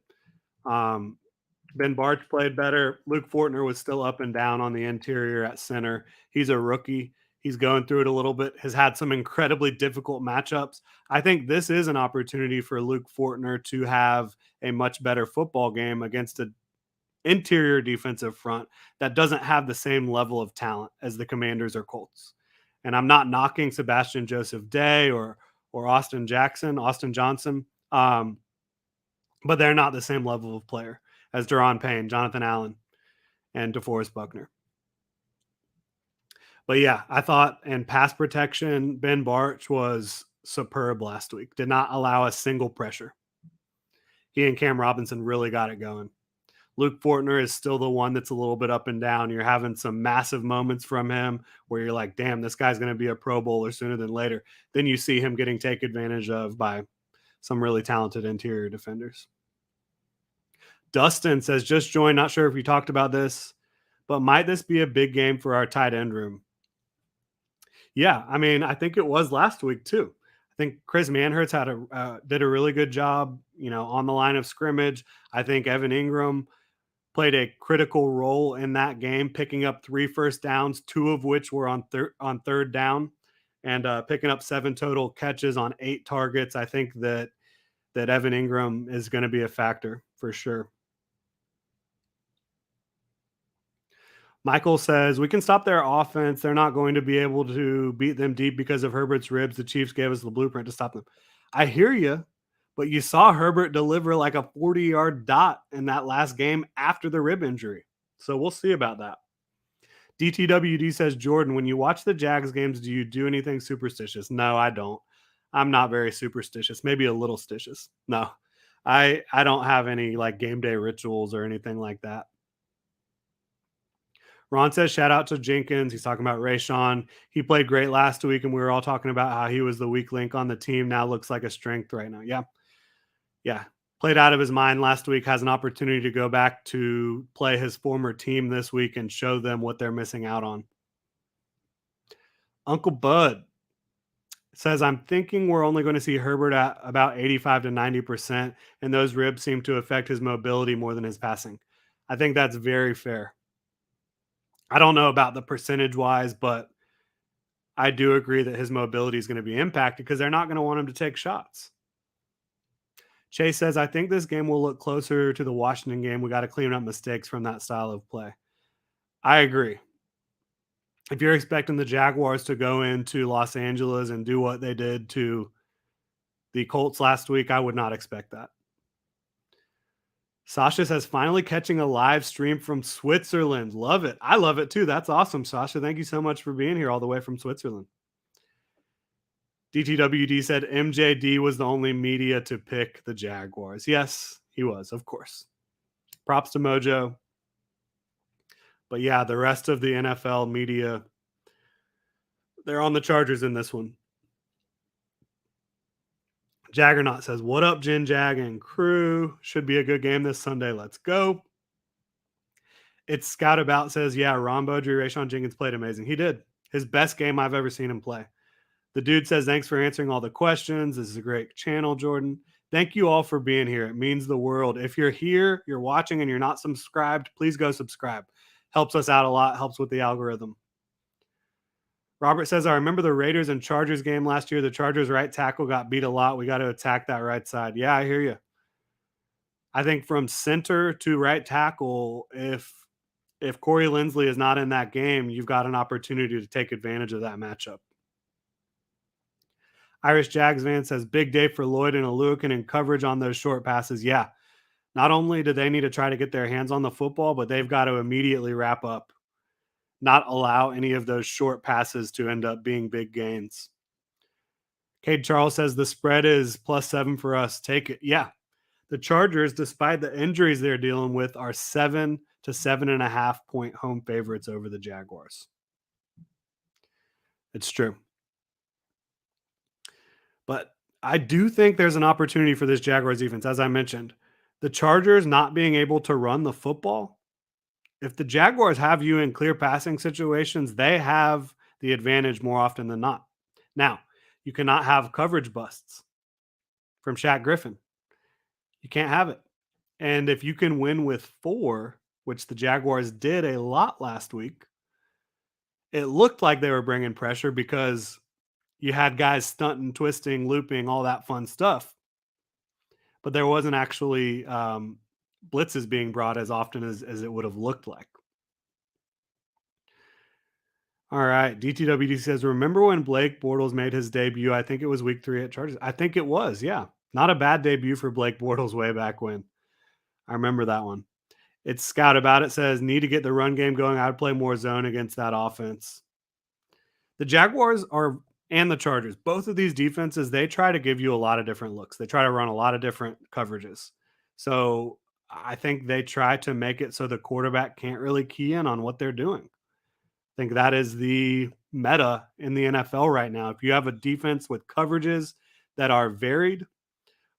Ben Barch played better. Luke Fortner was still up and down on the interior at center. He's a rookie. He's going through it a little bit, has had some incredibly difficult matchups. I think this is an opportunity for Luke Fortner to have a much better football game against an interior defensive front that doesn't have the same level of talent as the Commanders or Colts. And I'm not knocking Sebastian Joseph Day or Austin Johnson, but they're not the same level of player as Daron Payne, Jonathan Allen, and DeForest Buckner. But yeah, I thought in pass protection, Ben Barch was superb last week. Did not allow a single pressure. He and Cam Robinson really got it going. Luke Fortner is still the one that's a little bit up and down. You're having some massive moments from him where you're like, damn, this guy's going to be a Pro Bowler sooner than later. Then you see him getting taken advantage of by some really talented interior defenders. Dustin says, just joined. Not sure if we talked about this, but might this be a big game for our tight end room? Yeah, I mean, I think it was last week too. I think Chris Manhertz did a really good job, on the line of scrimmage. I think Evan Ingram played a critical role in that game, picking up 3 first downs, 2 of which were on third down, and, picking up 7 total catches on 8 targets. I think that Evan Ingram is gonna be a factor for sure. Michael says, "We can stop their offense. They're not going to be able to beat them deep because of Herbert's ribs. The Chiefs gave us the blueprint to stop them." I hear you, but you saw Herbert deliver like a 40-yard dot in that last game after the rib injury. So we'll see about that. DTWD says, "Jordan, when you watch the Jags games, do you do anything superstitious?" No, I don't. I'm not very superstitious, maybe a little stitious. No. I don't have any like game day rituals or anything like that. Ron says, shout out to Jenkins. He's talking about Rayshawn. He played great last week, and we were all talking about how he was the weak link on the team. Now looks like a strength right now. Yeah. Yeah. Played out of his mind last week, has an opportunity to go back to play his former team this week and show them what they're missing out on. Uncle Bud says, I'm thinking we're only going to see Herbert at about 85 to 90%, and those ribs seem to affect his mobility more than his passing. I think that's very fair. I don't know about the percentage wise, but I do agree that his mobility is going to be impacted because they're not going to want him to take shots. Chase says, I think this game will look closer to the Washington game. We got to clean up mistakes from that style of play. I agree. If you're expecting the Jaguars to go into Los Angeles and do what they did to the Colts last week, I would not expect that. Sasha says, finally catching a live stream from Switzerland. Love it. I love it too. That's awesome, Sasha. Thank you so much for being here all the way from Switzerland. DTWD said MJD was the only media to pick the Jaguars. Yes, he was, of course. Props to Mojo. But yeah, the rest of the NFL media, they're on the Chargers in this one. Jaggernaut says, what up, Jen Jag and crew? Should be a good game this Sunday. Let's go. It's Scout About says, yeah, Ron Beaudry, Rayshawn Jenkins played amazing. He did. His best game I've ever seen him play. The dude says, thanks for answering all the questions. This is a great channel, Jordan. Thank you all for being here. It means the world. If you're here, you're watching, and you're not subscribed, please go subscribe. Helps us out a lot, helps with the algorithm. Robert says, I remember the Raiders and Chargers game last year. The Chargers right tackle got beat a lot. We got to attack that right side. Yeah, I hear you. I think from center to right tackle, if Corey Linsley is not in that game, you've got an opportunity to take advantage of that matchup. Irish Jags van says, big day for Lloyd and Aluakin in coverage on those short passes. Yeah. Not only do they need to try to get their hands on the football, but they've got to immediately wrap up, not allow any of those short passes to end up being big gains. Cade Charles says, the spread is +7 for us. Take it. Yeah. The Chargers, despite the injuries they're dealing with, are 7 to 7.5 point home favorites over the Jaguars. It's true. But I do think there's an opportunity for this Jaguars defense. As I mentioned, the Chargers not being able to run the football. If the Jaguars have you in clear passing situations, they have the advantage more often than not. Now, you cannot have coverage busts from Shaq Griffin. You can't have it. And if you can win with 4, which the Jaguars did a lot last week, it looked like they were bringing pressure because you had guys stunting, twisting, looping, all that fun stuff. But there wasn't actually blitzes being brought as often as it would have looked like. All right. DTWD says, remember when Blake Bortles made his debut? I think it was week 3 at Chargers. I think it was, yeah. Not a bad debut for Blake Bortles way back when. I remember that one. It's Scout About It says, need to get the run game going. I would play more zone against that offense. The Jaguars and the Chargers, both of these defenses, they try to give you a lot of different looks. They try to run a lot of different coverages. So I think they try to make it so the quarterback can't really key in on what they're doing. I think that is the meta in the NFL right now. If you have a defense with coverages that are varied,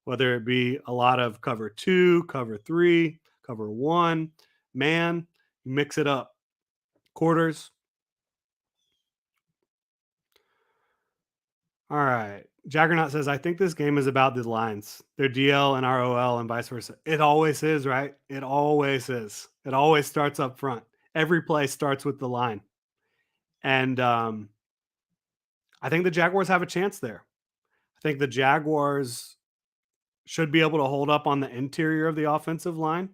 whether it be a lot of cover 2, cover 3, cover 1, man, mix it up. Quarters. All right. Jaggernaut says, I think this game is about the lines, their DL and ROL and vice versa. It always is, right? It always is. It always starts up front. Every play starts with the line. And I think the Jaguars have a chance there. I think the Jaguars should be able to hold up on the interior of the offensive line.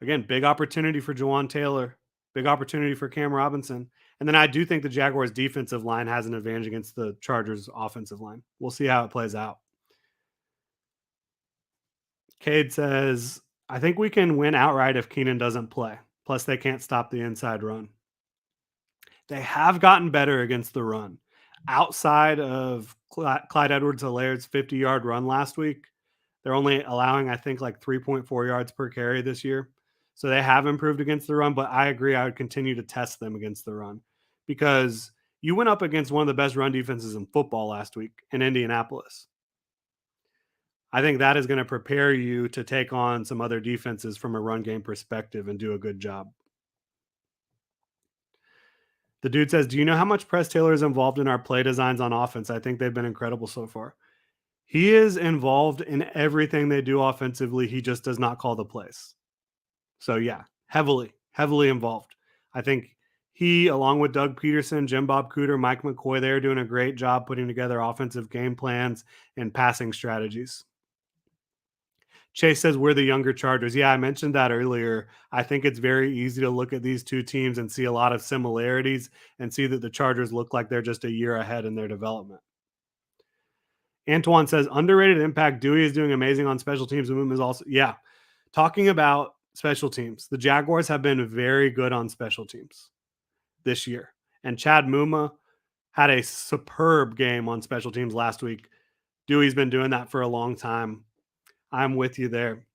Again, big opportunity for Jawan Taylor, big opportunity for Cam Robinson. And then I do think the Jaguars' defensive line has an advantage against the Chargers' offensive line. We'll see how it plays out. Cade says, I think we can win outright if Keenan doesn't play. Plus, they can't stop the inside run. They have gotten better against the run. Outside of Clyde Edwards-Hilaire's 50-yard run last week, they're only allowing, I think, like 3.4 yards per carry this year. So they have improved against the run, but I agree I would continue to test them against the run because you went up against one of the best run defenses in football last week in Indianapolis. I think that is going to prepare you to take on some other defenses from a run game perspective and do a good job. The dude says, do you know how much Press Taylor is involved in our play designs on offense? I think they've been incredible so far. He is involved in everything they do offensively. He just does not call the plays. So yeah, heavily involved. I think he, along with Doug Peterson, Jim Bob Cooter, Mike McCoy, they're doing a great job putting together offensive game plans and passing strategies. Chase says we're the younger Chargers. Yeah, I mentioned that earlier. I think it's very easy to look at these two teams and see a lot of similarities and see that the Chargers look like they're just a year ahead in their development. Antoine says underrated impact. Dewey is doing amazing on special teams. Moom is also, yeah. Talking about special teams, the Jaguars have been very good on special teams this year. And Chad Muma had a superb game on special teams last week. Dewey's been doing that for a long time. I'm with you there.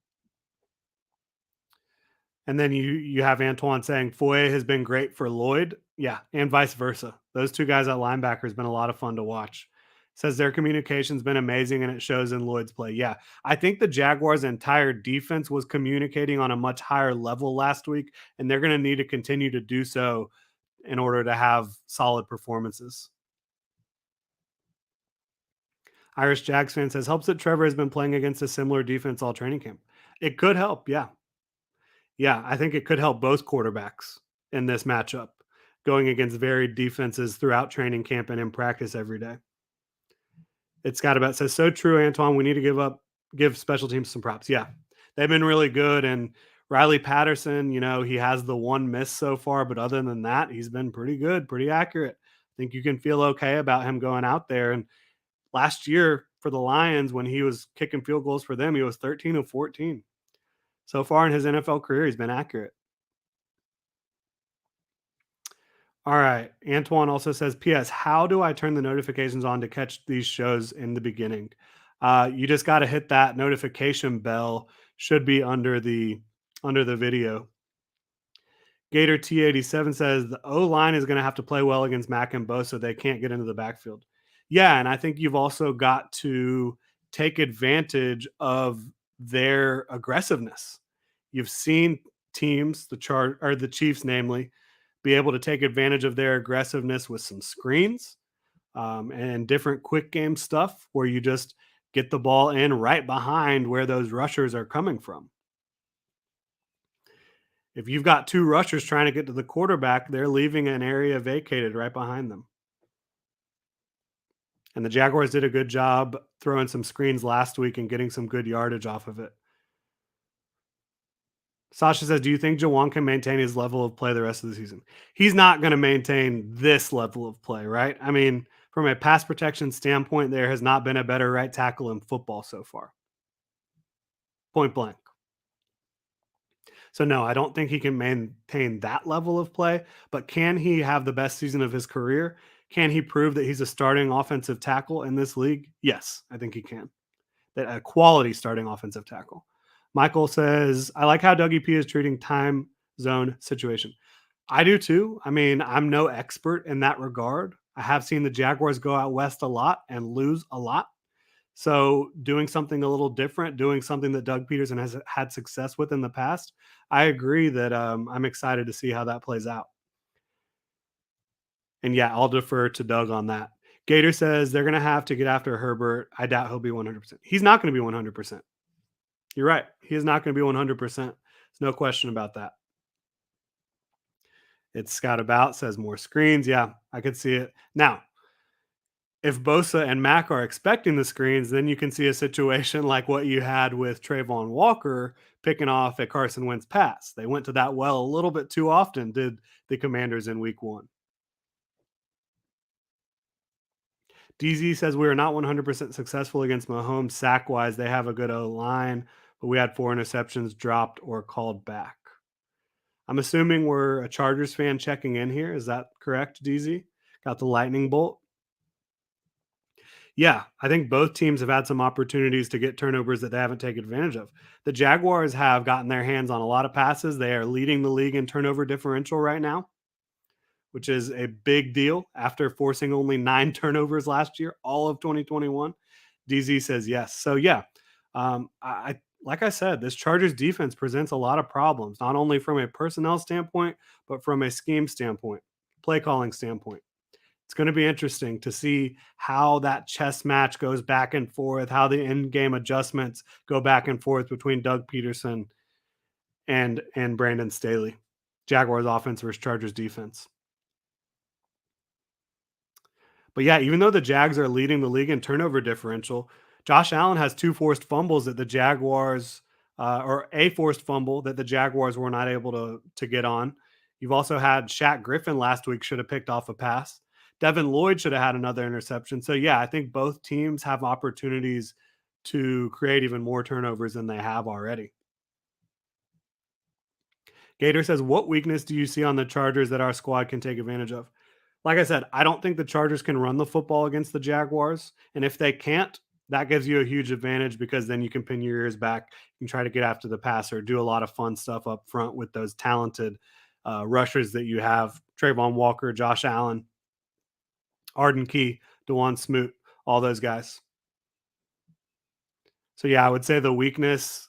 And then you have Antoine saying Foye has been great for Lloyd. Yeah, and vice versa. Those two guys at linebacker has been a lot of fun to watch. Says their communication's been amazing and it shows in Lloyd's play. Yeah, I think the Jaguars' entire defense was communicating on a much higher level last week, and they're going to need to continue to do so in order to have solid performances. Irish Jags fan says helps that Trevor has been playing against a similar defense all training camp. It could help. Yeah, yeah, I think it could help both quarterbacks in this matchup going against varied defenses throughout training camp and in practice every day. It's Scott about says so true, Antoine. We need to give special teams some props. Yeah, they've been really good. And Riley Patterson, he has the one miss so far, but other than that, he's been pretty good, pretty accurate. I think you can feel okay about him going out there. And last year for the Lions, when he was kicking field goals for them, he was 13 of 14. So far in his NFL career, he's been accurate. All right. Antoine also says, P.S. How do I turn the notifications on to catch these shows in the beginning? You just got to hit that notification bell. Should be under the video. Gator T87 says the O line is going to have to play well against Mack and Bosa. They can't get into the backfield. Yeah, and I think you've also got to take advantage of their aggressiveness. You've seen teams, the Chiefs, namely, be able to take advantage of their aggressiveness with some screens and different quick game stuff where you just get the ball in right behind where those rushers are coming from. If you've got two rushers trying to get to the quarterback, they're leaving an area vacated right behind them. And the Jaguars did a good job throwing some screens last week and getting some good yardage off of it. Sasha says, do you think Jawan can maintain his level of play the rest of the season? He's not going to maintain this level of play, right? I mean, from a pass protection standpoint, there has not been a better right tackle in football so far. Point blank. So, no, I don't think he can maintain that level of play, but can he have the best season of his career? Can he prove that he's a starting offensive tackle in this league? Yes, I think he can. That a quality starting offensive tackle. Michael says, I like how Dougie P is treating time zone situation. I do too. I mean, I'm no expert in that regard. I have seen the Jaguars go out west a lot and lose a lot. So doing something a little different, doing something that Doug Peterson has had success with in the past, I agree that I'm excited to see how that plays out. And yeah, I'll defer to Doug on that. Gator says they're going to have to get after Herbert. I doubt he'll be 100%. He's not going to be 100%. You're right. He is not going to be 100%. There's no question about that. It's Scout About says more screens. Yeah, I could see it. Now, if Bosa and Mac are expecting the screens, then you can see a situation like what you had with Trayvon Walker picking off at Carson Wentz pass. They went to that well a little bit too often, did the Commanders in week one. DZ says we are not 100% successful against Mahomes sack wise. They have a good O line, but we had 4 interceptions dropped or called back. I'm assuming we're a Chargers fan checking in here. Is that correct, DZ? Got the lightning bolt? Yeah, I think both teams have had some opportunities to get turnovers that they haven't taken advantage of. The Jaguars have gotten their hands on a lot of passes. They are leading the league in turnover differential right now, which is a big deal after forcing only 9 turnovers last year, all of 2021. DZ says yes. So yeah, like I said, this Chargers defense presents a lot of problems, not only from a personnel standpoint, but from a scheme standpoint, play calling standpoint. It's going to be interesting to see how that chess match goes back and forth, how the end game adjustments go back and forth between Doug Peterson and Brandon Staley. Jaguars offense versus Chargers defense. But yeah, even though the Jags are leading the league in turnover differential, Josh Allen has 2 forced fumbles that the Jaguars, or a forced fumble that the Jaguars were not able to get on. You've also had Shaq Griffin last week should have picked off a pass. Devin Lloyd should have had another interception. So yeah, I think both teams have opportunities to create even more turnovers than they have already. Gator says, "What weakness do you see on the Chargers that our squad can take advantage of?" Like I said, I don't think the Chargers can run the football against the Jaguars. And if they can't, that gives you a huge advantage because then you can pin your ears back and try to get after the passer, do a lot of fun stuff up front with those talented rushers that you have. Trayvon Walker, Josh Allen, Arden Key, Dewan Smoot, all those guys. So yeah, I would say the weakness,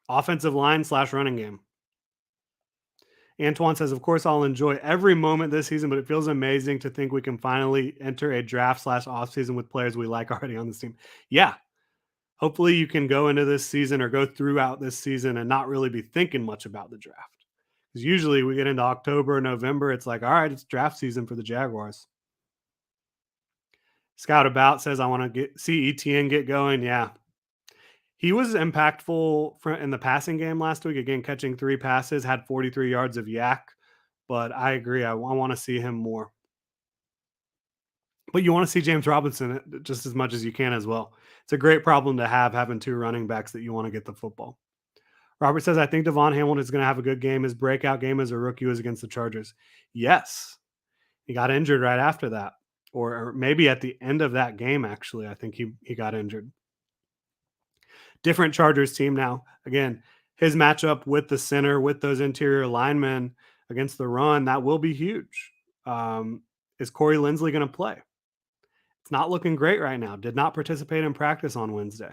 offensive line slash running game. Antoine says, of course, I'll enjoy every moment this season, but it feels amazing to think we can finally enter a draft slash offseason with players we like already on this team. Yeah. Hopefully you can go into this season or go throughout this season and not really be thinking much about the draft. Because usually we get into October, November, it's like, all right, it's draft season for the Jaguars. Scout About says, I want to see ETN get going. Yeah. He was impactful in the passing game last week. Again, catching 3 passes, had 43 yards of yak. But I agree. I want to see him more. But you want to see James Robinson just as much as you can as well. It's a great problem to have having 2 running backs that you want to get the football. Robert says, I think Devon Hamilton is going to have a good game. His breakout game as a rookie was against the Chargers. Yes. He got injured right after that. Or maybe at the end of that game, actually. I think he got injured. Different Chargers team now. Again, his matchup with the center, with those interior linemen against the run, that will be huge. Is Corey Linsley going to play? It's not looking great right now. Did not participate in practice on Wednesday.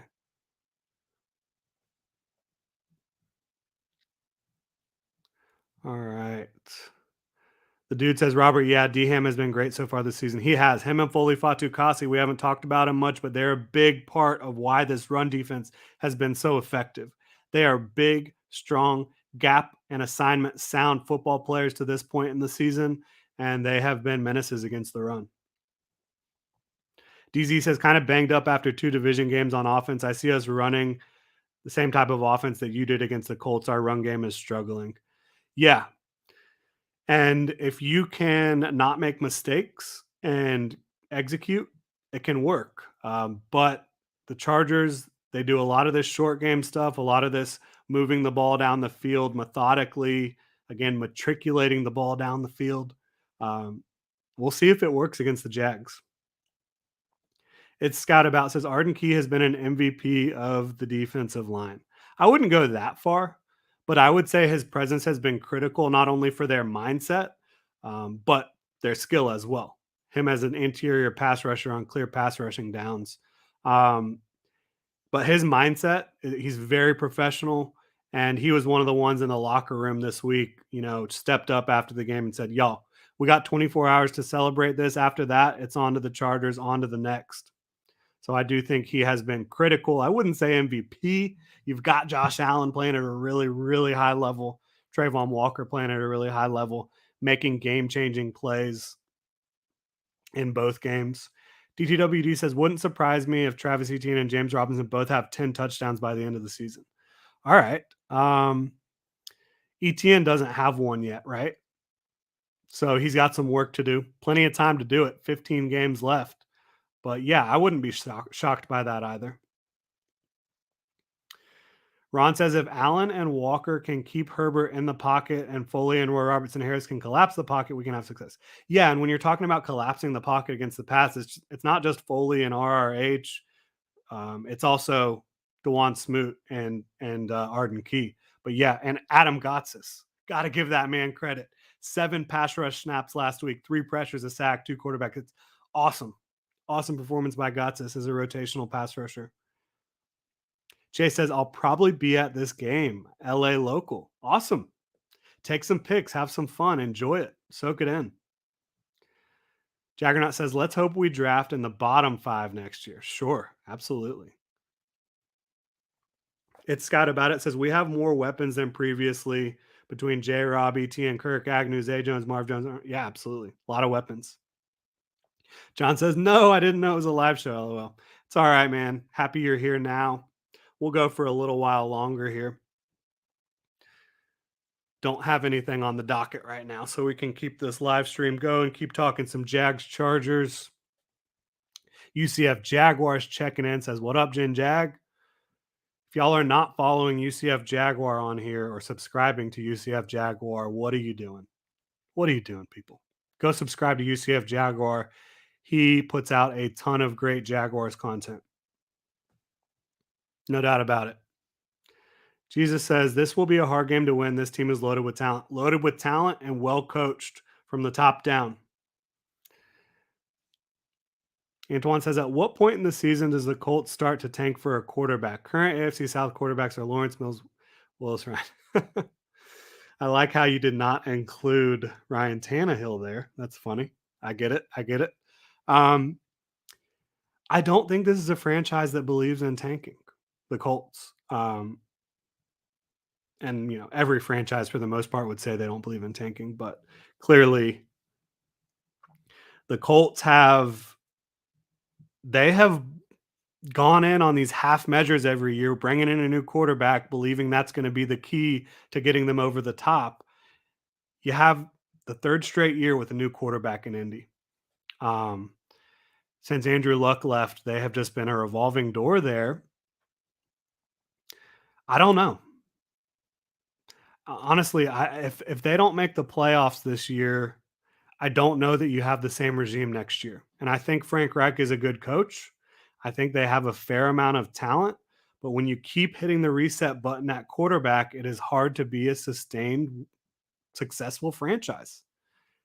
All right. The dude says, Robert, yeah, D-Ham has been great so far this season. He has. Him and Foley Fatukasi, we haven't talked about him much, but they're a big part of why this run defense has been so effective. They are big, strong, gap and assignment sound football players to this point in the season, and they have been menaces against the run. DZ says, kind of banged up after 2 division games on offense. I see us running the same type of offense that you did against the Colts. Our run game is struggling. Yeah, and if you can not make mistakes and execute, it can work. But the Chargers, they do a lot of this short game stuff, a lot of this moving the ball down the field methodically, again, matriculating the ball down the field. We'll see if it works against the Jags. It's Scout About says Arden Key has been an MVP of the defensive line. I wouldn't go that far, but I would say his presence has been critical not only for their mindset, but their skill as well. Him as an interior pass rusher on clear pass rushing downs. Um, but his mindset, he's very professional. And he was one of the ones in the locker room this week, stepped up after the game and said, y'all, We got 24 hours to celebrate this. After that, it's on to the Chargers, on to the next. So I do think he has been critical. I wouldn't say MVP. You've got Josh Allen playing at a really, really high level. Trayvon Walker playing at a really high level, making game-changing plays in both games. DTWD says, wouldn't surprise me if Travis Etienne and James Robinson both have 10 touchdowns by the end of the season. All right. Etienne doesn't have one yet, right? So he's got some work to do. Plenty of time to do it. 15 games left. But yeah, I wouldn't be shocked by that either. Ron says if Allen and Walker can keep Herbert in the pocket and Foley and Roy Robertson Harris can collapse the pocket, we can have success. Yeah, and when you're talking about collapsing the pocket against the pass, it's not just Foley and RRH. It's also DeJuan Smoot and Arden Key. But yeah, and Adam Gotsis. Got to give that man credit. 7 pass rush snaps last week, 3 pressures, a sack, 2 quarterbacks. It's awesome. Awesome performance by Gotsis as a rotational pass rusher. Jay says, I'll probably be at this game. LA local. Awesome. Take some pics, have some fun, enjoy it, soak it in. Jaggernaut says, let's hope we draft in the bottom 5 next year. Sure, absolutely. It's Scott About It says, we have more weapons than previously between J. Rob, E.T., and Kirk, Agnew, Zay Jones, Marv Jones. Yeah, absolutely. A lot of weapons. John says, no, I didn't know it was a live show. LOL. It's all right, man. Happy you're here now. We'll go for a little while longer here. Don't have anything on the docket right now, so we can keep this live stream going, keep talking some Jags Chargers. UCF Jaguars checking in, says, what up, Jen Jag? If y'all are not following UCF Jaguar on here or subscribing to UCF Jaguar, what are you doing? What are you doing, people? Go subscribe to UCF Jaguar. He puts out a ton of great Jaguars content. No doubt about it. Jesus says, this will be a hard game to win. This team is loaded with talent and well coached from the top down. Antoine says, at what point in the season does the Colts start to tank for a quarterback? Current AFC South quarterbacks are Lawrence, Mills, Willis, Ryan. I like how you did not include Ryan Tannehill there. That's funny. I get it. I don't think this is a franchise that believes in tanking, the Colts. And every franchise for the most part would say they don't believe in tanking, but clearly the Colts have gone in on these half measures every year, bringing in a new quarterback, believing that's going to be the key to getting them over the top. You have the 3rd straight year with a new quarterback in Indy. Since Andrew Luck left, they have just been a revolving door there. I don't know. Honestly, if they don't make the playoffs this year, I don't know that you have the same regime next year. And I think Frank Reich is a good coach. I think they have a fair amount of talent, but when you keep hitting the reset button at quarterback, it is hard to be a sustained, successful franchise.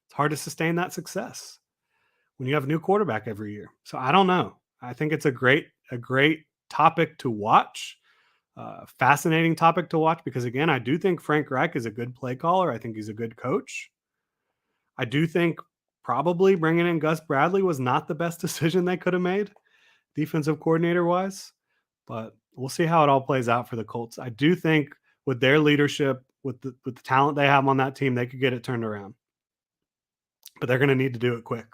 It's hard to sustain that success when you have a new quarterback every year. So I don't know. I think it's a great topic to watch. Fascinating topic to watch because again, I do think Frank Reich is a good play caller. I think he's a good coach. I do think probably bringing in Gus Bradley was not the best decision they could have made, defensive coordinator wise, but we'll see how it all plays out for the Colts. I do think with their leadership, with the talent they have on that team, they could get it turned around, but they're going to need to do it quick.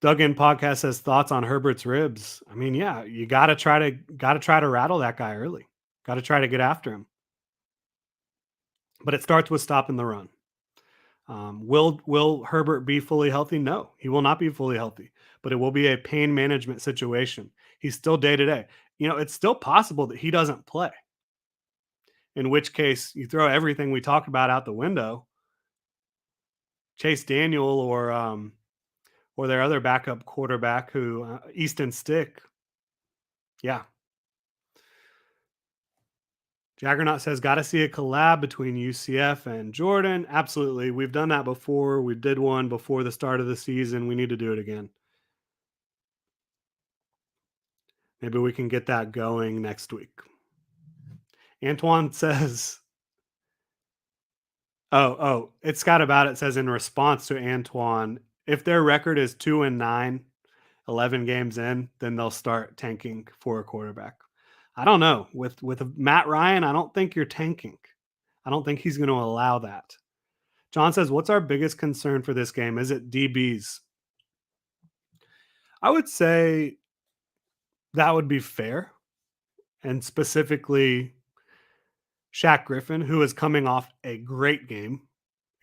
Doug in podcast says thoughts on Herbert's ribs. I mean, yeah, you got to try to rattle that guy early. Got to try to get after him. But it starts with stopping the run. Will Herbert be fully healthy? No, he will not be fully healthy, but it will be a pain management situation. He's still day to day. It's still possible that he doesn't play, in which case you throw everything we talked about out the window. Chase Daniel or their other backup quarterback who Easton Stick. Yeah. Jaggernaut says, got to see a collab between UCF and Jordan. Absolutely. We've done that before. We did one before the start of the season. We need to do it again. Maybe we can get that going next week. Antoine says, It's Scott About It says in response to Antoine, if their record is 2-9, 11 games in, then they'll start tanking for a quarterback. I don't know. With Matt Ryan, I don't think you're tanking. I don't think he's going to allow that. John says, "What's our biggest concern for this game? Is it DBs?" I would say that would be fair, and specifically Shaq Griffin, who is coming off a great game,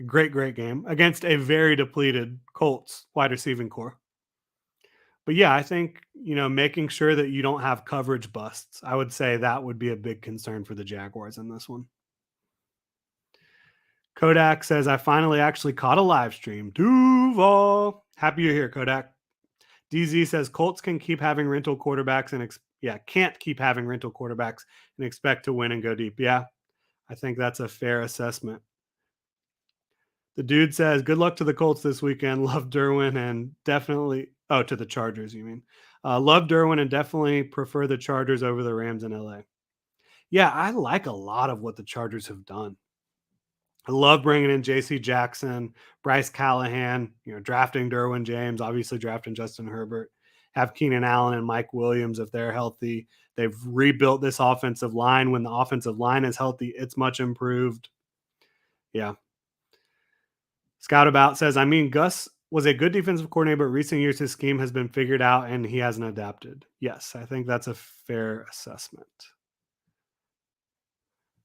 a great game against a very depleted Colts wide receiving core. But yeah, I think, making sure that you don't have coverage busts, I would say that would be a big concern for the Jaguars in this one. Kodak says, I finally actually caught a live stream. Duval. Happy you're here, Kodak. DZ says Colts can keep having rental quarterbacks and can't keep having rental quarterbacks and expect to win and go deep. Yeah, I think that's a fair assessment. The dude says, good luck to the Colts this weekend. Love Derwin and definitely, to the Chargers, you mean? Love Derwin and definitely prefer the Chargers over the Rams in LA. Yeah, I like a lot of what the Chargers have done. I love bringing in JC Jackson, Bryce Callahan, drafting Derwin James, obviously drafting Justin Herbert, have Keenan Allen and Mike Williams if they're healthy. They've rebuilt this offensive line. When the offensive line is healthy, it's much improved. Yeah. Scout About says, I mean, Gus was a good defensive coordinator, but recent years his scheme has been figured out and he hasn't adapted. Yes, I think that's a fair assessment.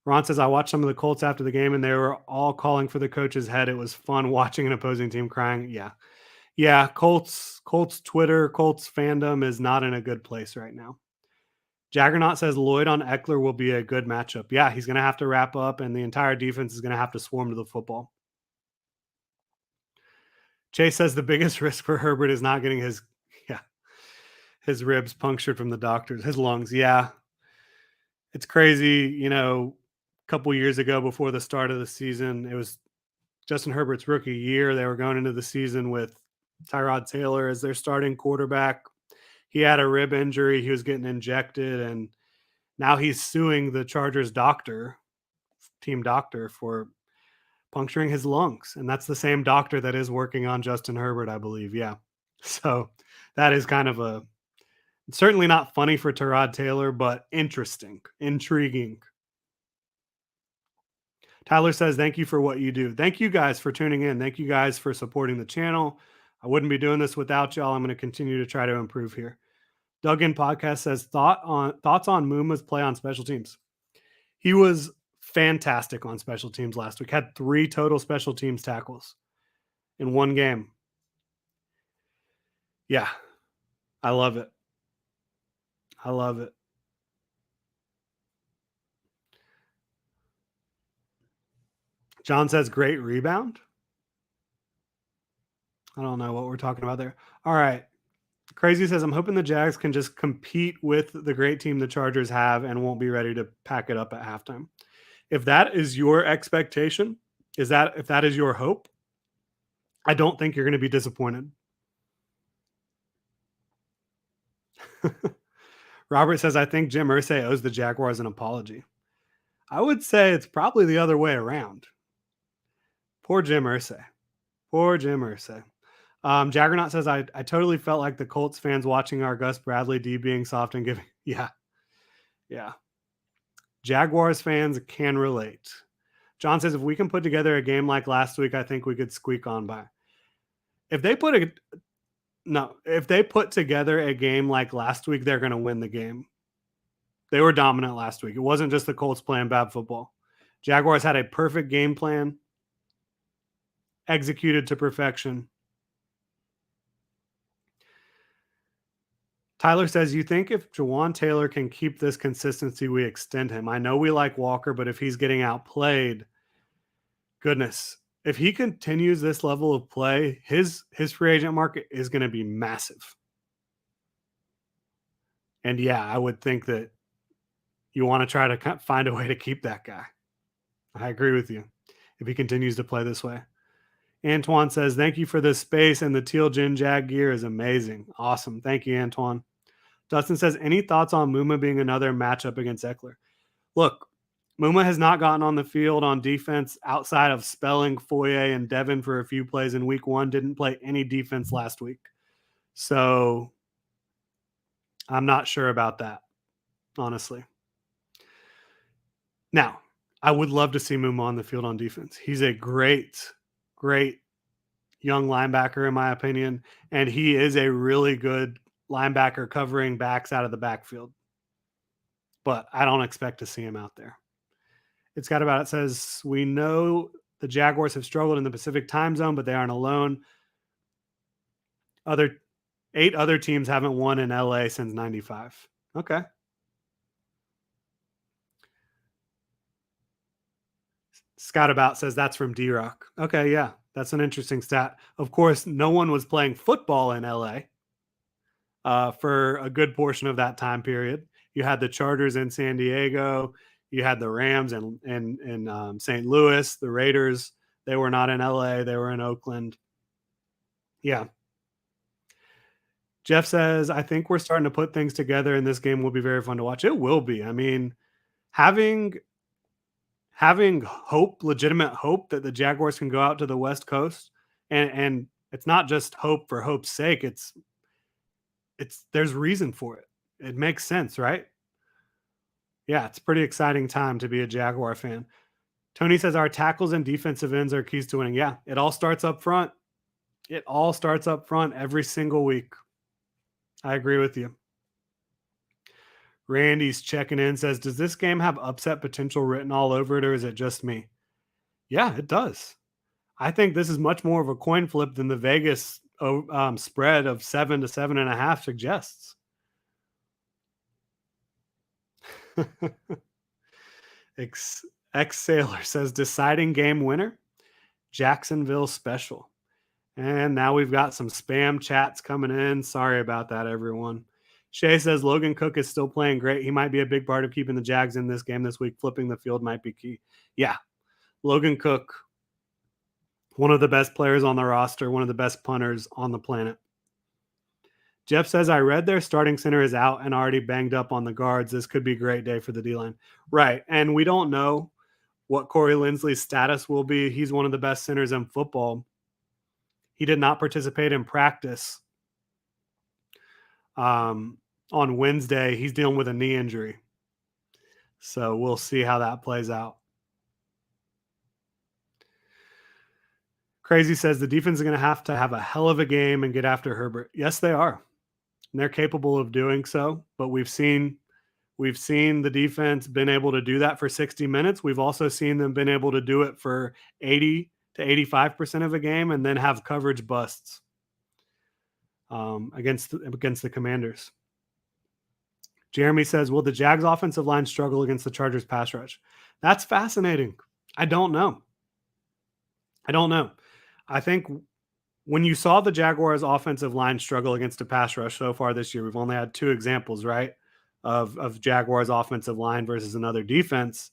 Ron says, I watched some of the Colts after the game and they were all calling for the coach's head. It was fun watching an opposing team crying. Yeah. Yeah. Colts Twitter, Colts fandom is not in a good place right now. Jaggernaut says Lloyd on Eckler will be a good matchup. Yeah, he's going to have to wrap up and the entire defense is going to have to swarm to the football. Chase says the biggest risk for Herbert is not getting his ribs punctured from the doctors, his lungs. Yeah. It's crazy. A couple years ago before the start of the season, it was Justin Herbert's rookie year. They were going into the season with Tyrod Taylor as their starting quarterback. He had a rib injury. He was getting injected, and now he's suing the Chargers team doctor, for puncturing his lungs. And that's the same doctor that is working on Justin Herbert, I believe. Yeah. So that is kind of certainly not funny for Tyrod Taylor, but interesting, intriguing. Tyler says, thank you for what you do. Thank you guys for tuning in. Thank you guys for supporting the channel. I wouldn't be doing this without y'all. I'm going to continue to try to improve here. Duggan Podcast says, thoughts on Muma's play on special teams. He was fantastic on special teams last week. Had 3 total special teams tackles in one game. Yeah, I love it. I love it. John says, great rebound. I don't know what we're talking about there. All right. Crazy says, I'm hoping the Jags can just compete with the great team the Chargers have and won't be ready to pack it up at halftime. If that is your expectation, if that is your hope, I don't think you're going to be disappointed. Robert says, I think Jim Irsay owes the Jaguars an apology. I would say it's probably the other way around. Poor Jim Irsay. Poor Jim Irsay. Jaggernaut says, I totally felt like the Colts fans watching our Gus Bradley D being soft and giving. Yeah. Yeah. Jaguars fans can relate. John says, if we can put together a game like last week, I think we could squeak on by. If they put together a game like last week, they're going to win the game. They were dominant last week. It wasn't just the Colts playing bad football. Jaguars had a perfect game plan, executed to perfection. Tyler says, you think if Jawan Taylor can keep this consistency, we extend him? I know we like Walker, but if he's getting outplayed, goodness, if he continues this level of play, his free agent market is going to be massive. And yeah, I would think that you want to try to find a way to keep that guy. I agree with you if he continues to play this way. Antoine says, thank you for this space, and the teal gin jag gear is amazing. Awesome. Thank you, Antoine. Dustin says, any thoughts on Muma being another matchup against Eckler? Look, Muma has not gotten on the field on defense outside of spelling Foye and Devin for a few plays in week one. Didn't play any defense last week. So I'm not sure about that, honestly. Now, I would love to see Muma on the field on defense. He's a great, great young linebacker, in my opinion, and he is a really good linebacker covering backs out of the backfield. But I don't expect to see him out there. It's got about, it says, we know the Jaguars have struggled in the Pacific time zone, but they aren't alone. 8 other teams haven't won in LA since 95. Okay. Scott About says that's from D-Rock. Okay, yeah, that's an interesting stat. Of course, no one was playing football in LA for a good portion of that time period. You had the Chargers in San Diego. You had the Rams in St. Louis. The Raiders, they were not in LA. They were in Oakland. Yeah. Jeff says, I think we're starting to put things together, and this game will be very fun to watch. It will be. I mean, having hope, legitimate hope that the Jaguars can go out to the West Coast, and it's not just hope for hope's sake. It's there's reason for it. It makes sense, right? Yeah, it's a pretty exciting time to be a Jaguar fan. Tony says our tackles and defensive ends are keys to winning. Yeah, it all starts up front. It all starts up front every single week. I agree with you. Randy's checking in, says, does this game have upset potential written all over it, or is it just me? Yeah, it does. I think this is much more of a coin flip than the Vegas spread of 7 to 7.5 suggests. Ex-Sailor says, deciding game winner, Jacksonville special. And now we've got some spam chats coming in. Sorry about that, everyone. Shay says Logan Cook is still playing great. He might be a big part of keeping the Jags in this game this week. Flipping the field might be key. Yeah, Logan Cook, one of the best players on the roster, one of the best punters on the planet. Jeff says, I read their starting center is out and already banged up on the guards. This could be a great day for the D-line. Right, and we don't know what Corey Linsley's status will be. He's one of the best centers in football. He did not participate in practice on Wednesday. He's dealing with a knee injury. So we'll see how that plays out. Crazy says the defense is going to have a hell of a game and get after Herbert. Yes, they are. And they're capable of doing so, but we've seen the defense been able to do that for 60 minutes. We've also seen them been able to do it for 80 to 85% of a game and then have coverage busts against the Commanders. Jeremy says, will the Jags offensive line struggle against the Chargers pass rush? That's fascinating. I don't know. I think when you saw the Jaguars offensive line struggle against a pass rush so far this year, we've only had 2 examples, right, of Jaguars offensive line versus another defense.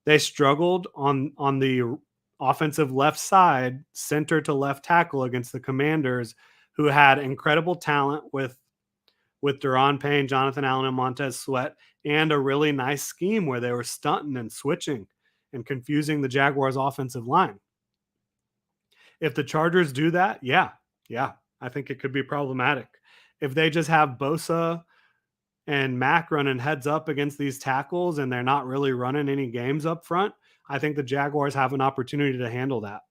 They struggled on the offensive left side, center to left tackle against the Commanders, who had incredible talent with Daron Payne, Jonathan Allen, and Montez Sweat, and a really nice scheme where they were stunting and switching and confusing the Jaguars offensive line. If the Chargers do that, yeah, I think it could be problematic. If they just have Bosa and Mac running heads up against these tackles and they're not really running any games up front, I think the Jaguars have an opportunity to handle that.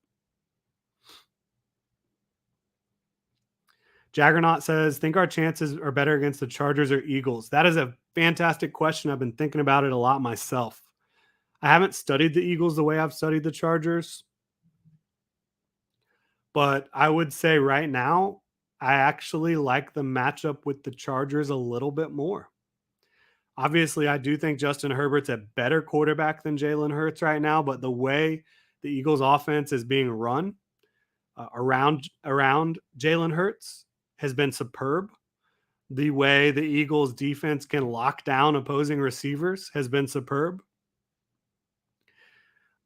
Jaggernaut says, think our chances are better against the Chargers or Eagles? That is a fantastic question. I've been thinking about it a lot myself. I haven't studied the Eagles the way I've studied the Chargers. But I would say right now, I actually like the matchup with the Chargers a little bit more. Obviously, I do think Justin Herbert's a better quarterback than Jalen Hurts right now, but the way the Eagles offense is being run around Jalen Hurts has been superb. The way the Eagles defense can lock down opposing receivers has been superb.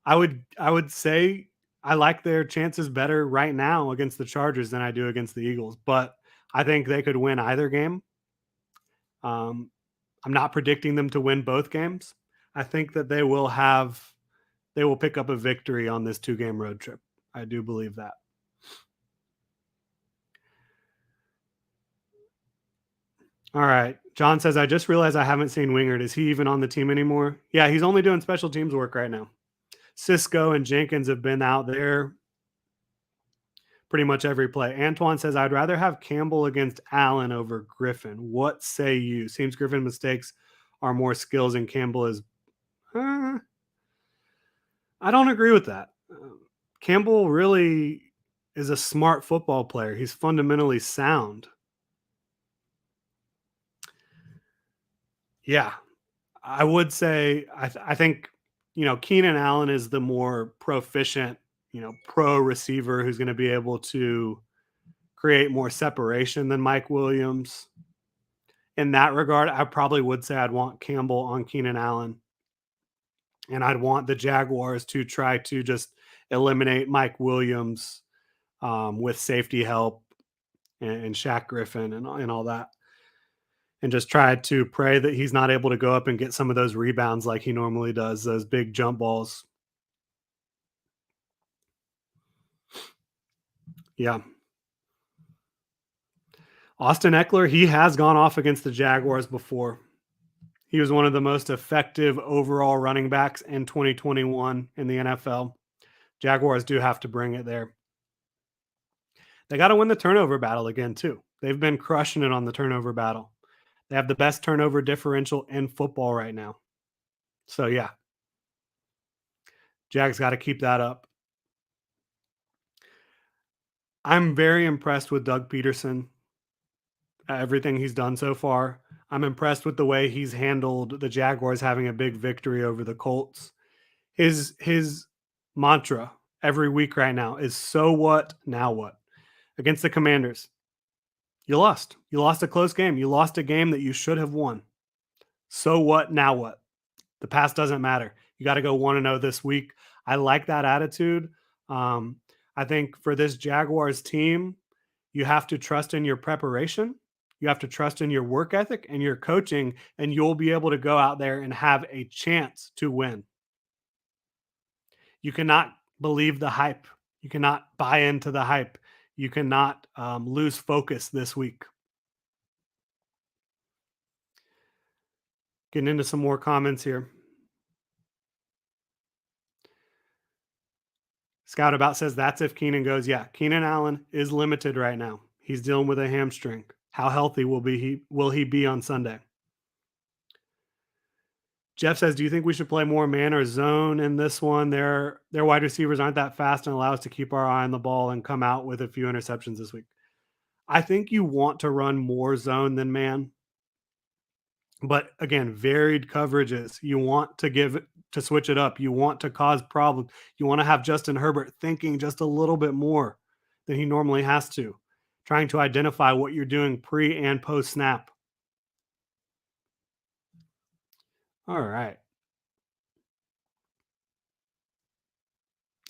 I would say I like their chances better right now against the Chargers than I do against the Eagles, but I think they could win either game. I'm not predicting them to win both games. I think that they will pick up a victory on this 2-game road trip. I do believe that. All right. John says, I just realized I haven't seen Wingard. Is he even on the team anymore? Yeah, he's only doing special teams work right now. Cisco and Jenkins have been out there pretty much every play. Antoine says, I'd rather have Campbell against Allen over Griffin. What say you? Seems Griffin mistakes are more skills and Campbell is. Uh, I don't agree with that. Campbell really is a smart football player. He's fundamentally sound. Yeah, I would say I think Keenan Allen is the more proficient pro receiver who's going to be able to create more separation than Mike Williams. In that regard, I probably would say I'd want Campbell on Keenan Allen, and I'd want the Jaguars to try to just eliminate Mike Williams with safety help and Shaq Griffin and all that, and just try to pray that he's not able to go up and get some of those rebounds like he normally does, those big jump balls. Yeah. Austin Eckler, he has gone off against the Jaguars before. He was one of the most effective overall running backs in 2021 in the NFL. Jaguars do have to bring it there. They got to win the turnover battle again, too. They've been crushing it on the turnover battle. They have the best turnover differential in football right now. So, yeah, Jags got to keep that up. I'm very impressed with Doug Peterson, everything he's done so far. I'm impressed with the way he's handled the Jaguars having a big victory over the Colts. His mantra every week right now is so what, now what? Against the Commanders, you lost. You lost a close game. You lost a game that you should have won. So what, now what? The past doesn't matter. You got to go 1-0 this week. I like that attitude. I think for this Jaguars team, you have to trust in your preparation. You have to trust in your work ethic and your coaching, and you'll be able to go out there and have a chance to win. You cannot believe the hype. You cannot buy into the hype. You cannot lose focus this week. Getting into some more comments here. Scout About says that's if Keenan goes. Yeah, Keenan Allen is limited right now. He's dealing with a hamstring. How healthy will he be on Sunday? Jeff says, do you think we should play more man or zone in this one? Their wide receivers aren't that fast and allow us to keep our eye on the ball and come out with a few interceptions this week. I think you want to run more zone than man. But again, varied coverages. You want to switch it up. You want to cause problems. You want to have Justin Herbert thinking just a little bit more than he normally has to, trying to identify what you're doing pre and post snap. All right.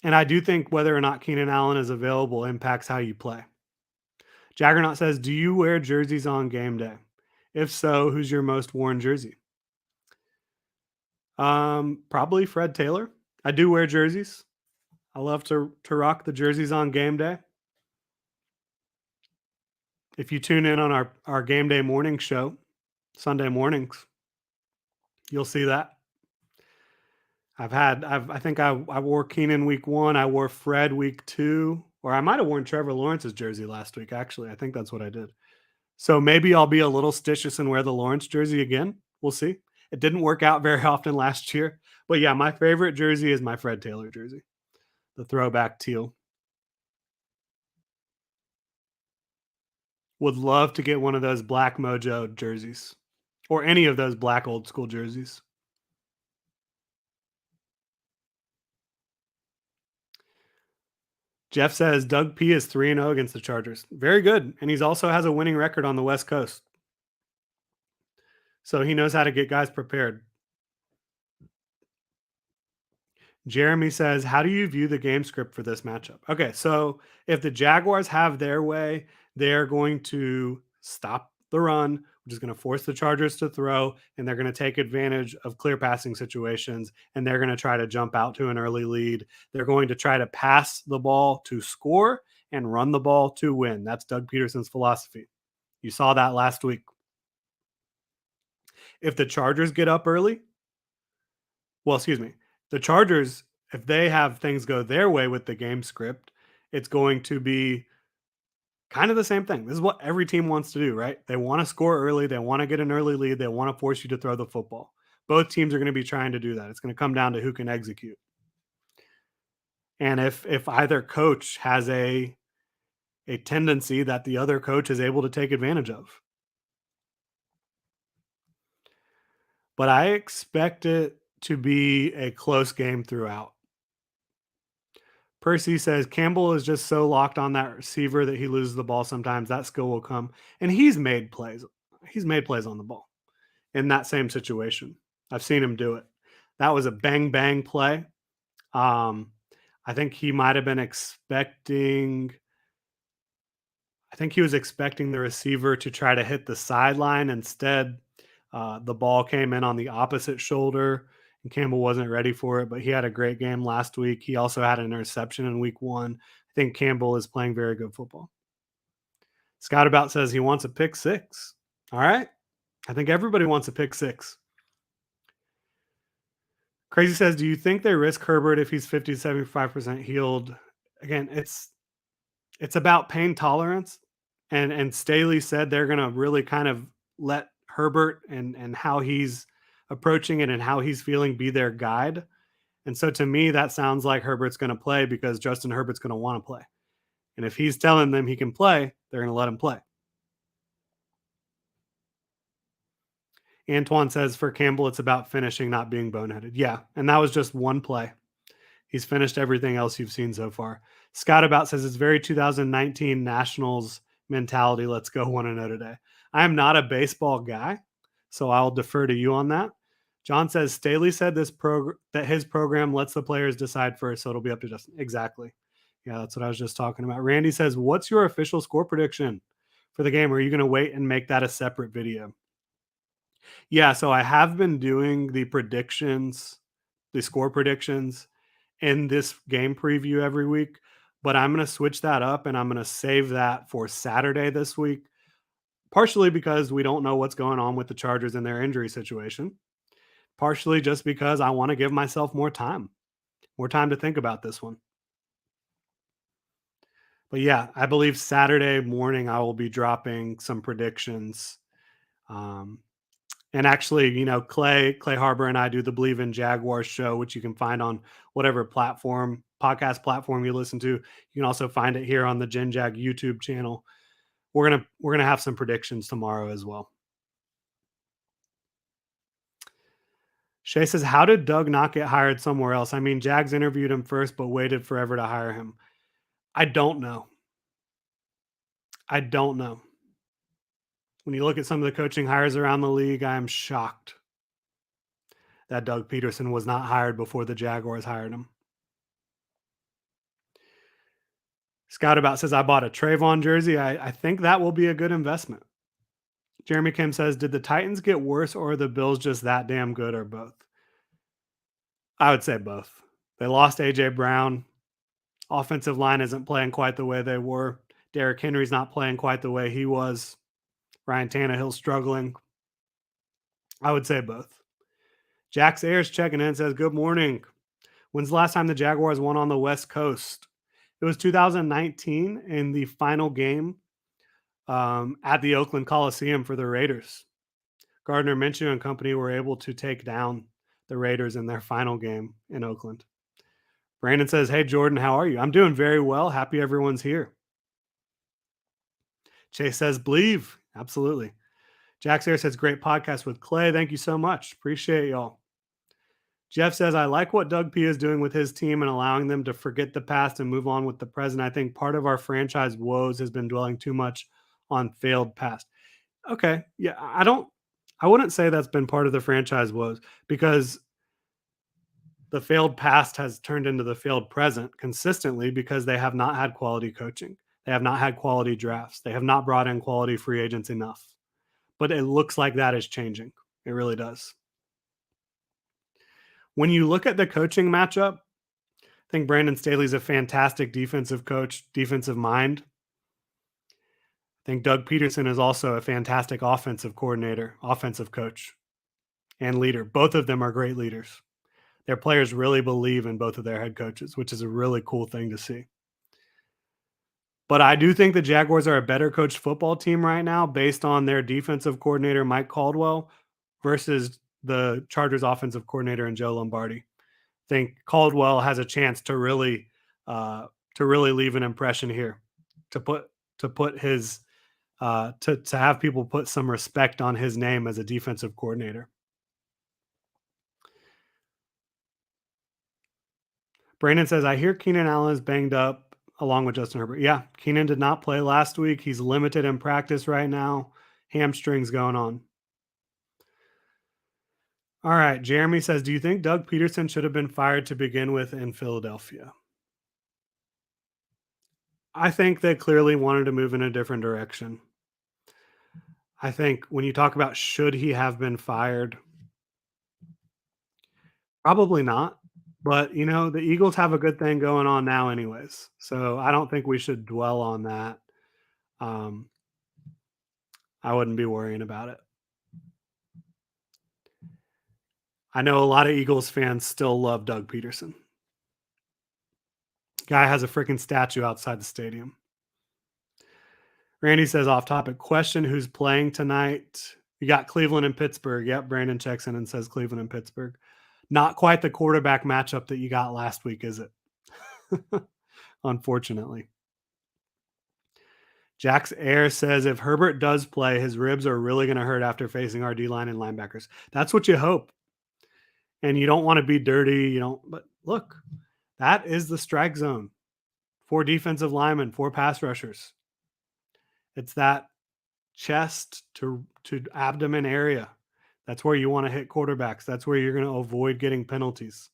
And I do think whether or not Keenan Allen is available impacts how you play. Jaggernaut says, do you wear jerseys on game day? If so, who's your most worn jersey? Probably Fred Taylor. I do wear jerseys. I love to rock the jerseys on game day. If you tune in on our game day morning show, Sunday mornings, you'll see that. I think I wore Keenan week 1. I wore Fred week 2, or I might have worn Trevor Lawrence's jersey last week. Actually, I think that's what I did. So maybe I'll be a little stitious and wear the Lawrence jersey again. We'll see. It didn't work out very often last year, but yeah, my favorite jersey is my Fred Taylor jersey, the throwback teal. Would love to get one of those black Mojo jerseys or any of those black old school jerseys. Jeff says Doug P is 3-0 against the Chargers. Very good. And he's also has a winning record on the West Coast. So he knows how to get guys prepared. Jeremy says, how do you view the game script for this matchup? Okay, so if the Jaguars have their way, they're going to stop the run We're just going to force the Chargers to throw, and they're going to take advantage of clear passing situations, and they're going to try to jump out to an early lead. They're going to try to pass the ball to score and run the ball to win. That's Doug Peterson's philosophy. You saw that last week. If the Chargers get up early, well, excuse me, the Chargers, if they have things go their way with the game script, it's going to be kind of the same thing. This is what every team wants to do, right? They want to score early. They want to get an early lead. They want to force you to throw the football. Both teams are going to be trying to do that. It's going to come down to who can execute. And if either coach has a tendency that the other coach is able to take advantage of. But I expect it to be a close game throughout. Percy says Campbell is just so locked on that receiver that he loses the ball sometimes. That skill will come. And he's made plays. He's made plays on the ball in that same situation. I've seen him do it. That was a bang bang play. I think he might have been expecting. I think he was expecting the receiver to try to hit the sideline. Instead, the ball came in on the opposite shoulder, and Campbell wasn't ready for it. But he had a great game last week. He also had an interception in week 1. I think Campbell is playing very good football. Scott About says he wants a pick 6. All right. I think everybody wants a pick 6. Crazy says, do you think they risk Herbert if he's 50 to 75% healed? Again, it's about pain tolerance. And Staley said they're gonna really kind of let Herbert and how he's approaching it and how he's feeling be their guide. And so to me, that sounds like Herbert's gonna play because Justin Herbert's gonna want to play. And if he's telling them he can play, they're gonna let him play. Antoine says for Campbell, it's about finishing, not being boneheaded. Yeah, and that was just one play. He's finished everything else you've seen so far. Scott About says it's very 2019 Nationals mentality. Let's go 1-0 today. I am not a baseball guy, so I'll defer to you on that. John says Staley said that his program lets the players decide first, so it'll be up to Justin. Exactly. Yeah, that's what I was just talking about. Randy says, what's your official score prediction for the game? Or are you going to wait and make that a separate video? Yeah, so I have been doing the score predictions in this game preview every week, but I'm going to switch that up and I'm going to save that for Saturday this week, partially because we don't know what's going on with the Chargers and their injury situation, partially just because I want to give myself more time to think about this one. But yeah, I believe Saturday morning I will be dropping some predictions. And actually, Clay Harbor and I do the Believe in Jaguars show, which you can find on whatever podcast platform you listen to. You can also find it here on the Gen Jag YouTube channel. We're gonna have some predictions tomorrow as well. Shay says, how did Doug not get hired somewhere else? I mean, Jags interviewed him first, but waited forever to hire him. I don't know. When you look at some of the coaching hires around the league, I am shocked that Doug Peterson was not hired before the Jaguars hired him. Scott About says, I bought a Trayvon jersey. I think that will be a good investment. Jeremy Kim says, did the Titans get worse or are the Bills just that damn good or both? I would say both. They lost A.J. Brown. Offensive line isn't playing quite the way they were. Derrick Henry's not playing quite the way he was. Ryan Tannehill's struggling. I would say both. Jax Ayers checking in says, good morning. When's the last time the Jaguars won on the West Coast? It was 2019 in the final game at the Oakland Coliseum for the Raiders. Gardner Minshew and company were able to take down the Raiders in their final game in Oakland. Brandon says, hey, Jordan, how are you? I'm doing very well. Happy everyone's here. Chase says, believe. Absolutely. Jax Air says, great podcast with Clay. Thank you so much. Appreciate y'all. Jeff says, I like what Doug P is doing with his team and allowing them to forget the past and move on with the present. I think part of our franchise woes has been dwelling too much on failed past. Okay. Yeah. I wouldn't say that's been part of the franchise woes because the failed past has turned into the failed present consistently because they have not had quality coaching. They have not had quality drafts. They have not brought in quality free agents enough. but it looks like that is changing. It really does. When you look at the coaching matchup, I think Brandon Staley's a fantastic defensive coach, defensive mind. I think Doug Peterson is also a fantastic offensive coordinator, offensive coach, and leader. Both of them are great leaders. Their players really believe in both of their head coaches, which is a really cool thing to see. But I do think the Jaguars are a better coached football team right now based on their defensive coordinator, Mike Caldwell, versus the Chargers offensive coordinator and Joe Lombardi. I think Caldwell has a chance uh, to really leave an impression here, to put his to have people put some respect on his name as a defensive coordinator. Brandon says, I hear Keenan Allen is banged up along with Justin Herbert. Yeah, Keenan did not play last week. He's limited in practice right now. Hamstrings going on. All right. Jeremy says, do you think Doug Peterson should have been fired to begin with in Philadelphia? I think they clearly wanted to move in a different direction. I think when you talk about should he have been fired, probably not. But, the Eagles have a good thing going on now, anyways. So I don't think we should dwell on that. Um, I wouldn't be worrying about it. I know a lot of Eagles fans still love Doug Peterson. Guy has a freaking statue outside the stadium. Randy says, off topic question, who's playing tonight? You got Cleveland and Pittsburgh. Yep, Brandon checks in and says Cleveland and Pittsburgh. Not quite the quarterback matchup that you got last week, is it? Unfortunately. Jax Air says if Herbert does play, his ribs are really going to hurt after facing our D line and linebackers. That's what you hope. And you don't want to be dirty. But look, that is the strike zone for defensive linemen, for pass rushers. It's that chest to abdomen area. That's where you want to hit quarterbacks. That's where you're going to avoid getting penalties.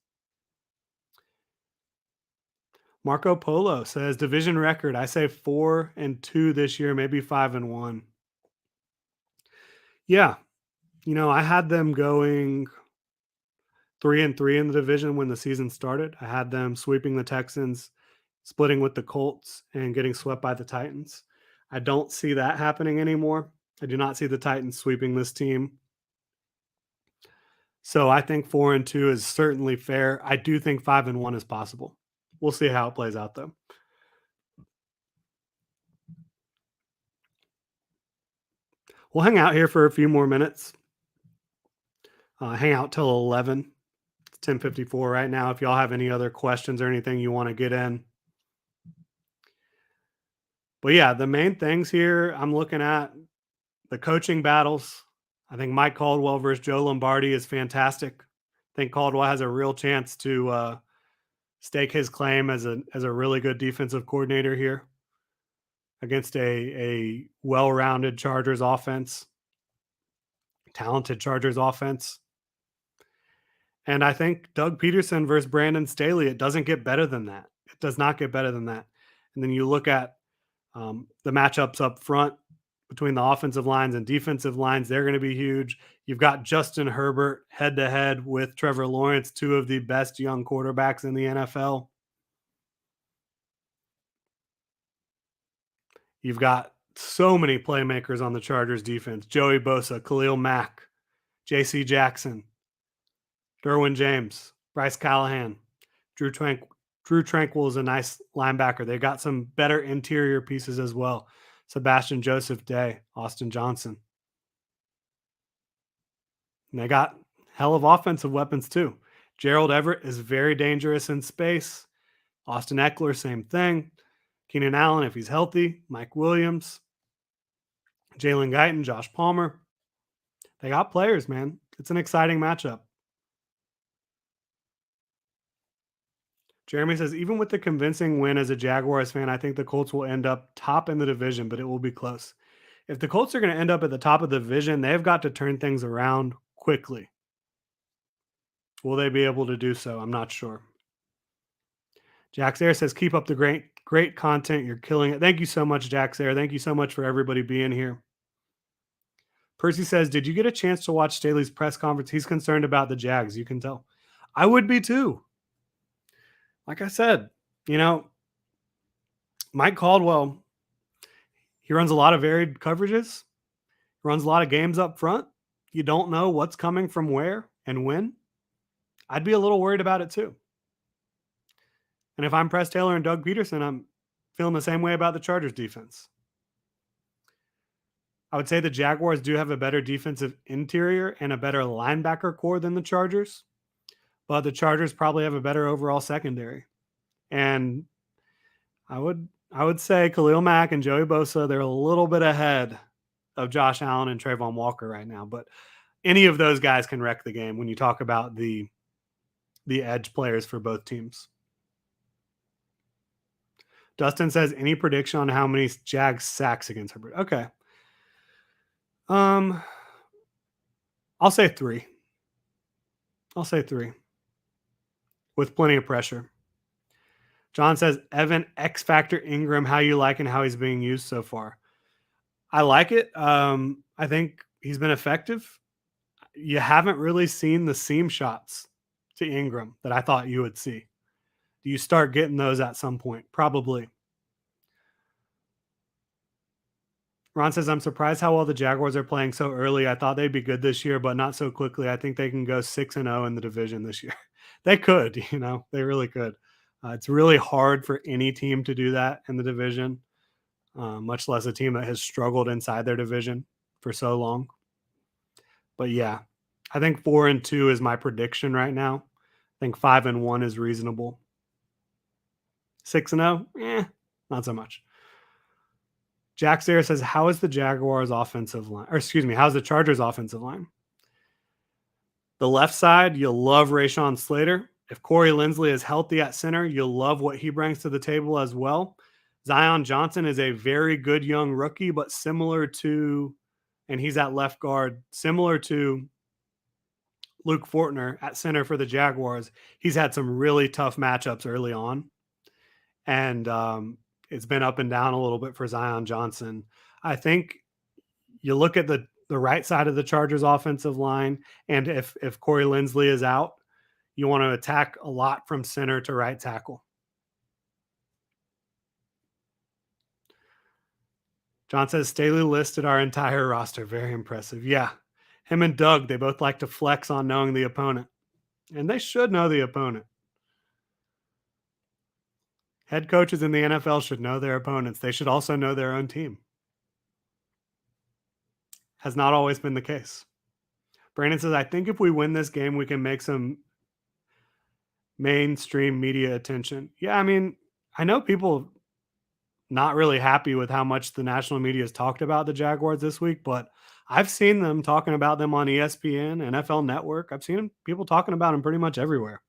Marco Polo says division record. I say 4-2 this year, maybe 5-1. Yeah, I had them going 3-3 in the division when the season started. I had them sweeping the Texans, splitting with the Colts, and getting swept by the Titans. I don't see that happening anymore. I do not see the Titans sweeping this team. So I think 4-2 is certainly fair. I do think 5-1 is possible. We'll see how it plays out, though. We'll hang out here for a few more minutes. Hang out till 11. It's 10:54 right now. If y'all have any other questions or anything you want to get in. But yeah, the main things here I'm looking at the coaching battles. I think Mike Caldwell versus Joe Lombardi is fantastic. I think Caldwell has a real chance to stake his claim as a really good defensive coordinator here against a well-rounded Chargers offense, talented Chargers offense. And I think Doug Peterson versus Brandon Staley, it doesn't get better than that. It does not get better than that. And then you look at the matchups up front between the offensive lines and defensive lines, they're going to be huge. You've got Justin Herbert head to head with Trevor Lawrence, two of the best young quarterbacks in the NFL. You've got so many playmakers on the Chargers defense. Joey Bosa, Khalil Mack, JC Jackson, Derwin James, Bryce Callahan, Drew Tranquil is a nice linebacker. They got some better interior pieces as well. Sebastian Joseph Day, Austin Johnson. And they got hell of offensive weapons too. Gerald Everett is very dangerous in space. Austin Eckler, same thing. Keenan Allen, if he's healthy. Mike Williams. Jalen Guyton, Josh Palmer. They got players, man. It's an exciting matchup. Jeremy says, even with the convincing win as a Jaguars fan, I think the Colts will end up top in the division, but it will be close. If the Colts are going to end up at the top of the division, they've got to turn things around quickly. Will they be able to do so? I'm not sure. Jax Air says, keep up the great content. You're killing it. Thank you so much, Jax Air. Thank you so much for everybody being here. Percy says, "Did you get a chance to watch Staley's press conference? He's concerned about the Jags. You can tell." I would be too. Like I said, you know, Mike Caldwell, he runs a lot of varied coverages, runs a lot of games up front. You don't know what's coming from where and when. I'd be a little worried about it too. And if I'm Press Taylor and Doug Peterson, I'm feeling the same way about the Chargers defense. I would say the Jaguars do have a better defensive interior and a better linebacker core than the Chargers, but the Chargers probably have a better overall secondary. And I would say Khalil Mack and Joey Bosa, they're a little bit ahead of Josh Allen and Trayvon Walker right now, but any of those guys can wreck the game when you talk about the edge players for both teams. Dustin says, any prediction on how many Jags sacks against Herbert? Okay. I'll say 3. I'll say 3 with plenty of pressure. John says, Evan X Factor Ingram, how you like and how he's being used so far? I like it. I think he's been effective. You haven't really seen the seam shots to Ingram that I thought you would see. Do you start getting those at some point? Probably. Ron says, I'm surprised how well the Jaguars are playing so early. I thought they'd be good this year, but not so quickly. I think they can go 6-0 in the division this year. They could, they really could. It's really hard for any team to do that in the division, much less a team that has struggled inside their division for so long. But yeah, I think 4-2 is my prediction right now. I think 5-1 is reasonable. 6-0, not so much. Jack Sayre says, how is the Jaguars offensive line? Or excuse me, how's the Chargers offensive line? The left side, you'll love Rashawn Slater. If Corey Linsley is healthy at center, you'll love what he brings to the table as well. Zion Johnson is a very good young rookie, but similar to, and he's at left guard, similar to Luke Fortner at center for the Jaguars. He's had some really tough matchups early on. And it's been up and down a little bit for Zion Johnson. I think you look at the right side of the Chargers offensive line, and if Corey Linsley is out, you want to attack a lot from center to right tackle. John says, Staley listed our entire roster. Very impressive. Yeah. Him and Doug, they both like to flex on knowing the opponent. And they should know the opponent. Head coaches in the NFL should know their opponents. They should also know their own team. Has not always been the case. Brandon says, I think if we win this game, we can make some mainstream media attention. Yeah, I mean, I know people not really happy with how much the national media has talked about the Jaguars this week, but I've seen them talking about them on ESPN, NFL Network. I've seen people talking about them pretty much everywhere.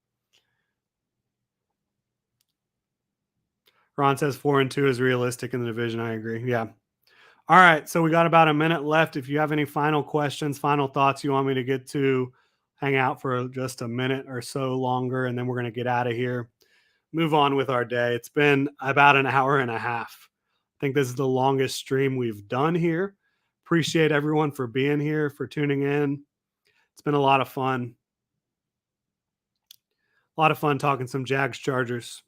Ron says 4-2 is realistic in the division. I agree. Yeah. All right. So we got about a minute left. If you have any final questions, final thoughts you want me to get to, hang out for just a minute or so longer, and then we're going to get out of here. Move on with our day. It's been about an hour and a half. I think this is the longest stream we've done here. Appreciate everyone for being here, for tuning in. It's been a lot of fun. A lot of fun talking some Jags Chargers.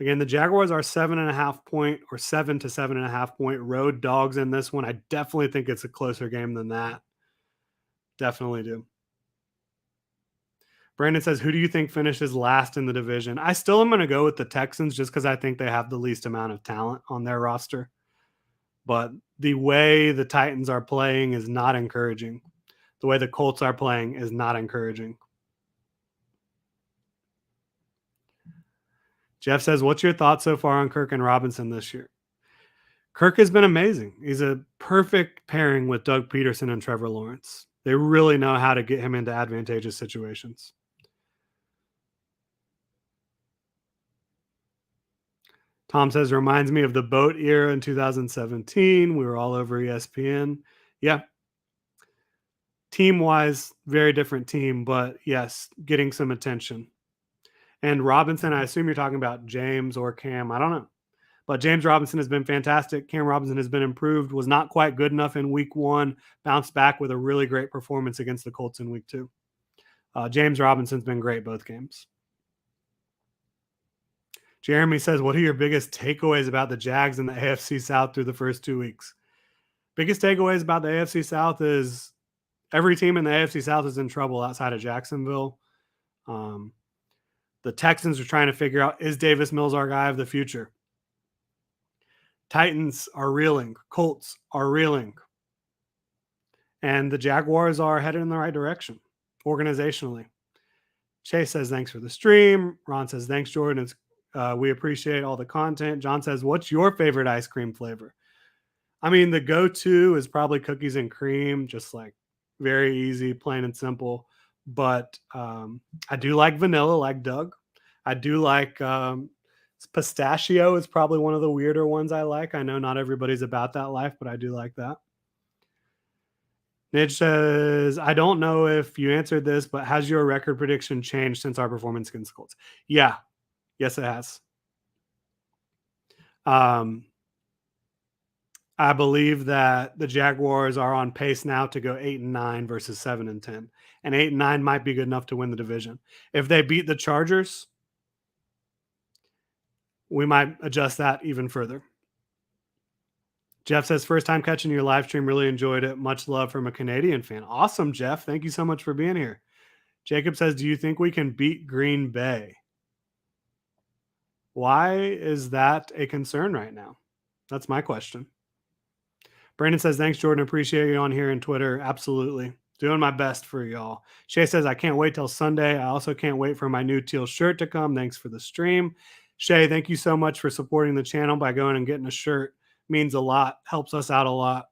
Again, the Jaguars are 7.5 point or 7 to 7.5 point road dogs in this one. I definitely think it's a closer game than that. Definitely do. Brandon says, who do you think finishes last in the division? I still am going to go with the Texans just because I think they have the least amount of talent on their roster. But the way the Titans are playing is not encouraging. The way the Colts are playing is not encouraging. Jeff says, what's your thoughts so far on Kirk and Robinson this year? Kirk has been amazing. He's a perfect pairing with Doug Peterson and Trevor Lawrence. They really know how to get him into advantageous situations. Tom says, reminds me of the boat era in 2017. We were all over ESPN. Yeah. Team-wise, very different team, but yes, getting some attention. And Robinson, I assume you're talking about James or Cam. I don't know. But James Robinson has been fantastic. Cam Robinson has been improved, was not quite good enough in week 1, bounced back with a really great performance against the Colts in week 2. James Robinson's been great both games. Jeremy says, what are your biggest takeaways about the Jags in the AFC South through the first 2 weeks? Biggest takeaways about the AFC South is every team in the AFC South is in trouble outside of Jacksonville. The Texans are trying to figure out, is Davis Mills our guy of the future? Titans are reeling. Colts are reeling. And the Jaguars are headed in the right direction organizationally. Chase says, thanks for the stream. Ron says, thanks, Jordan. We appreciate all the content. John says, what's your favorite ice cream flavor? I mean, the go-to is probably cookies and cream, just like very easy, plain and simple. But I do like vanilla, like Doug. I do like pistachio is probably one of the weirder ones I like. I know not everybody's about that life, but I do like that. Nidge says, I don't know if you answered this, but has your record prediction changed since our performance against the Colts? Yeah. Yes, it has. I believe that the Jaguars are on pace now to go 8-9 versus 7-10. And 8-9 might be good enough to win the division. If they beat the Chargers, we might adjust that even further. Jeff says, first time catching your live stream. Really enjoyed it. Much love from a Canadian fan. Awesome, Jeff. Thank you so much for being here. Jacob says, do you think we can beat Green Bay? Why is that a concern right now? That's my question. Brandon says, thanks, Jordan. Appreciate you on here and Twitter. Absolutely. Doing my best for y'all. Shay says, I can't wait till Sunday. I also can't wait for my new teal shirt to come. Thanks for the stream. Shay, thank you so much for supporting the channel by going and getting a shirt. Means a lot. Helps us out a lot.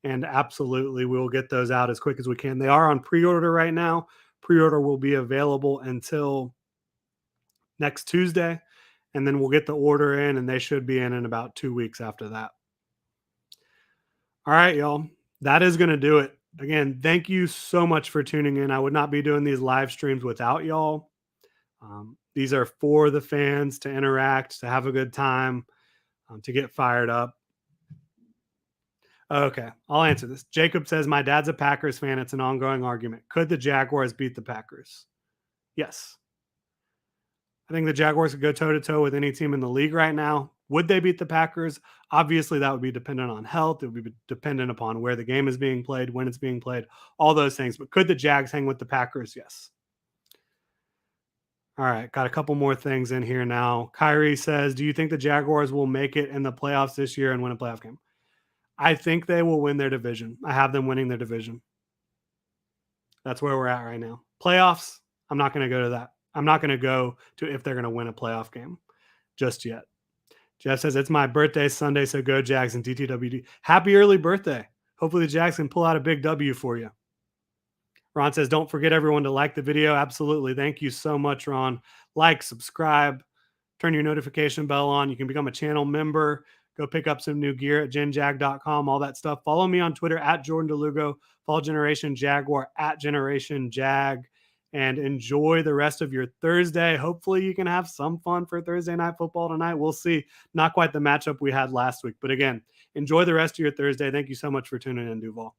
And absolutely, we'll get those out as quick as we can. They are on pre-order right now. Pre-order will be available until next Tuesday. And then we'll get the order in, and they should be in about 2 weeks after that. All right, y'all. That is going to do it. Again, thank you so much for tuning in. I would not be doing these live streams without y'all. These are for the fans to interact, to have a good time, to get fired up. Okay, I'll answer this. Jacob says, my dad's a Packers fan. It's an ongoing argument. Could the Jaguars beat the Packers? Yes. I think the Jaguars could go toe-to-toe with any team in the league right now. Would they beat the Packers? Obviously, that would be dependent on health. It would be dependent upon where the game is being played, when it's being played, all those things. But could the Jags hang with the Packers? Yes. All right, got a couple more things in here now. Kyrie says, do you think the Jaguars will make it in the playoffs this year and win a playoff game? I think they will win their division. I have them winning their division. That's where we're at right now. Playoffs, I'm not going to go to that. I'm not going to go to if they're going to win a playoff game just yet. Jeff says, it's my birthday Sunday, so go Jags and DTWD. Happy early birthday. Hopefully the Jags can pull out a big W for you. Ron says, don't forget everyone to like the video. Absolutely. Thank you so much, Ron. Like, subscribe, turn your notification bell on. You can become a channel member. Go pick up some new gear at genjag.com, all that stuff. Follow me on Twitter at Jordan DeLugo. Follow Generation Jaguar at Generation Jag. And enjoy the rest of your Thursday. Hopefully you can have some fun for Thursday night football tonight. We'll see. Not quite the matchup we had last week. But again, enjoy the rest of your Thursday. Thank you so much for tuning in, Duval.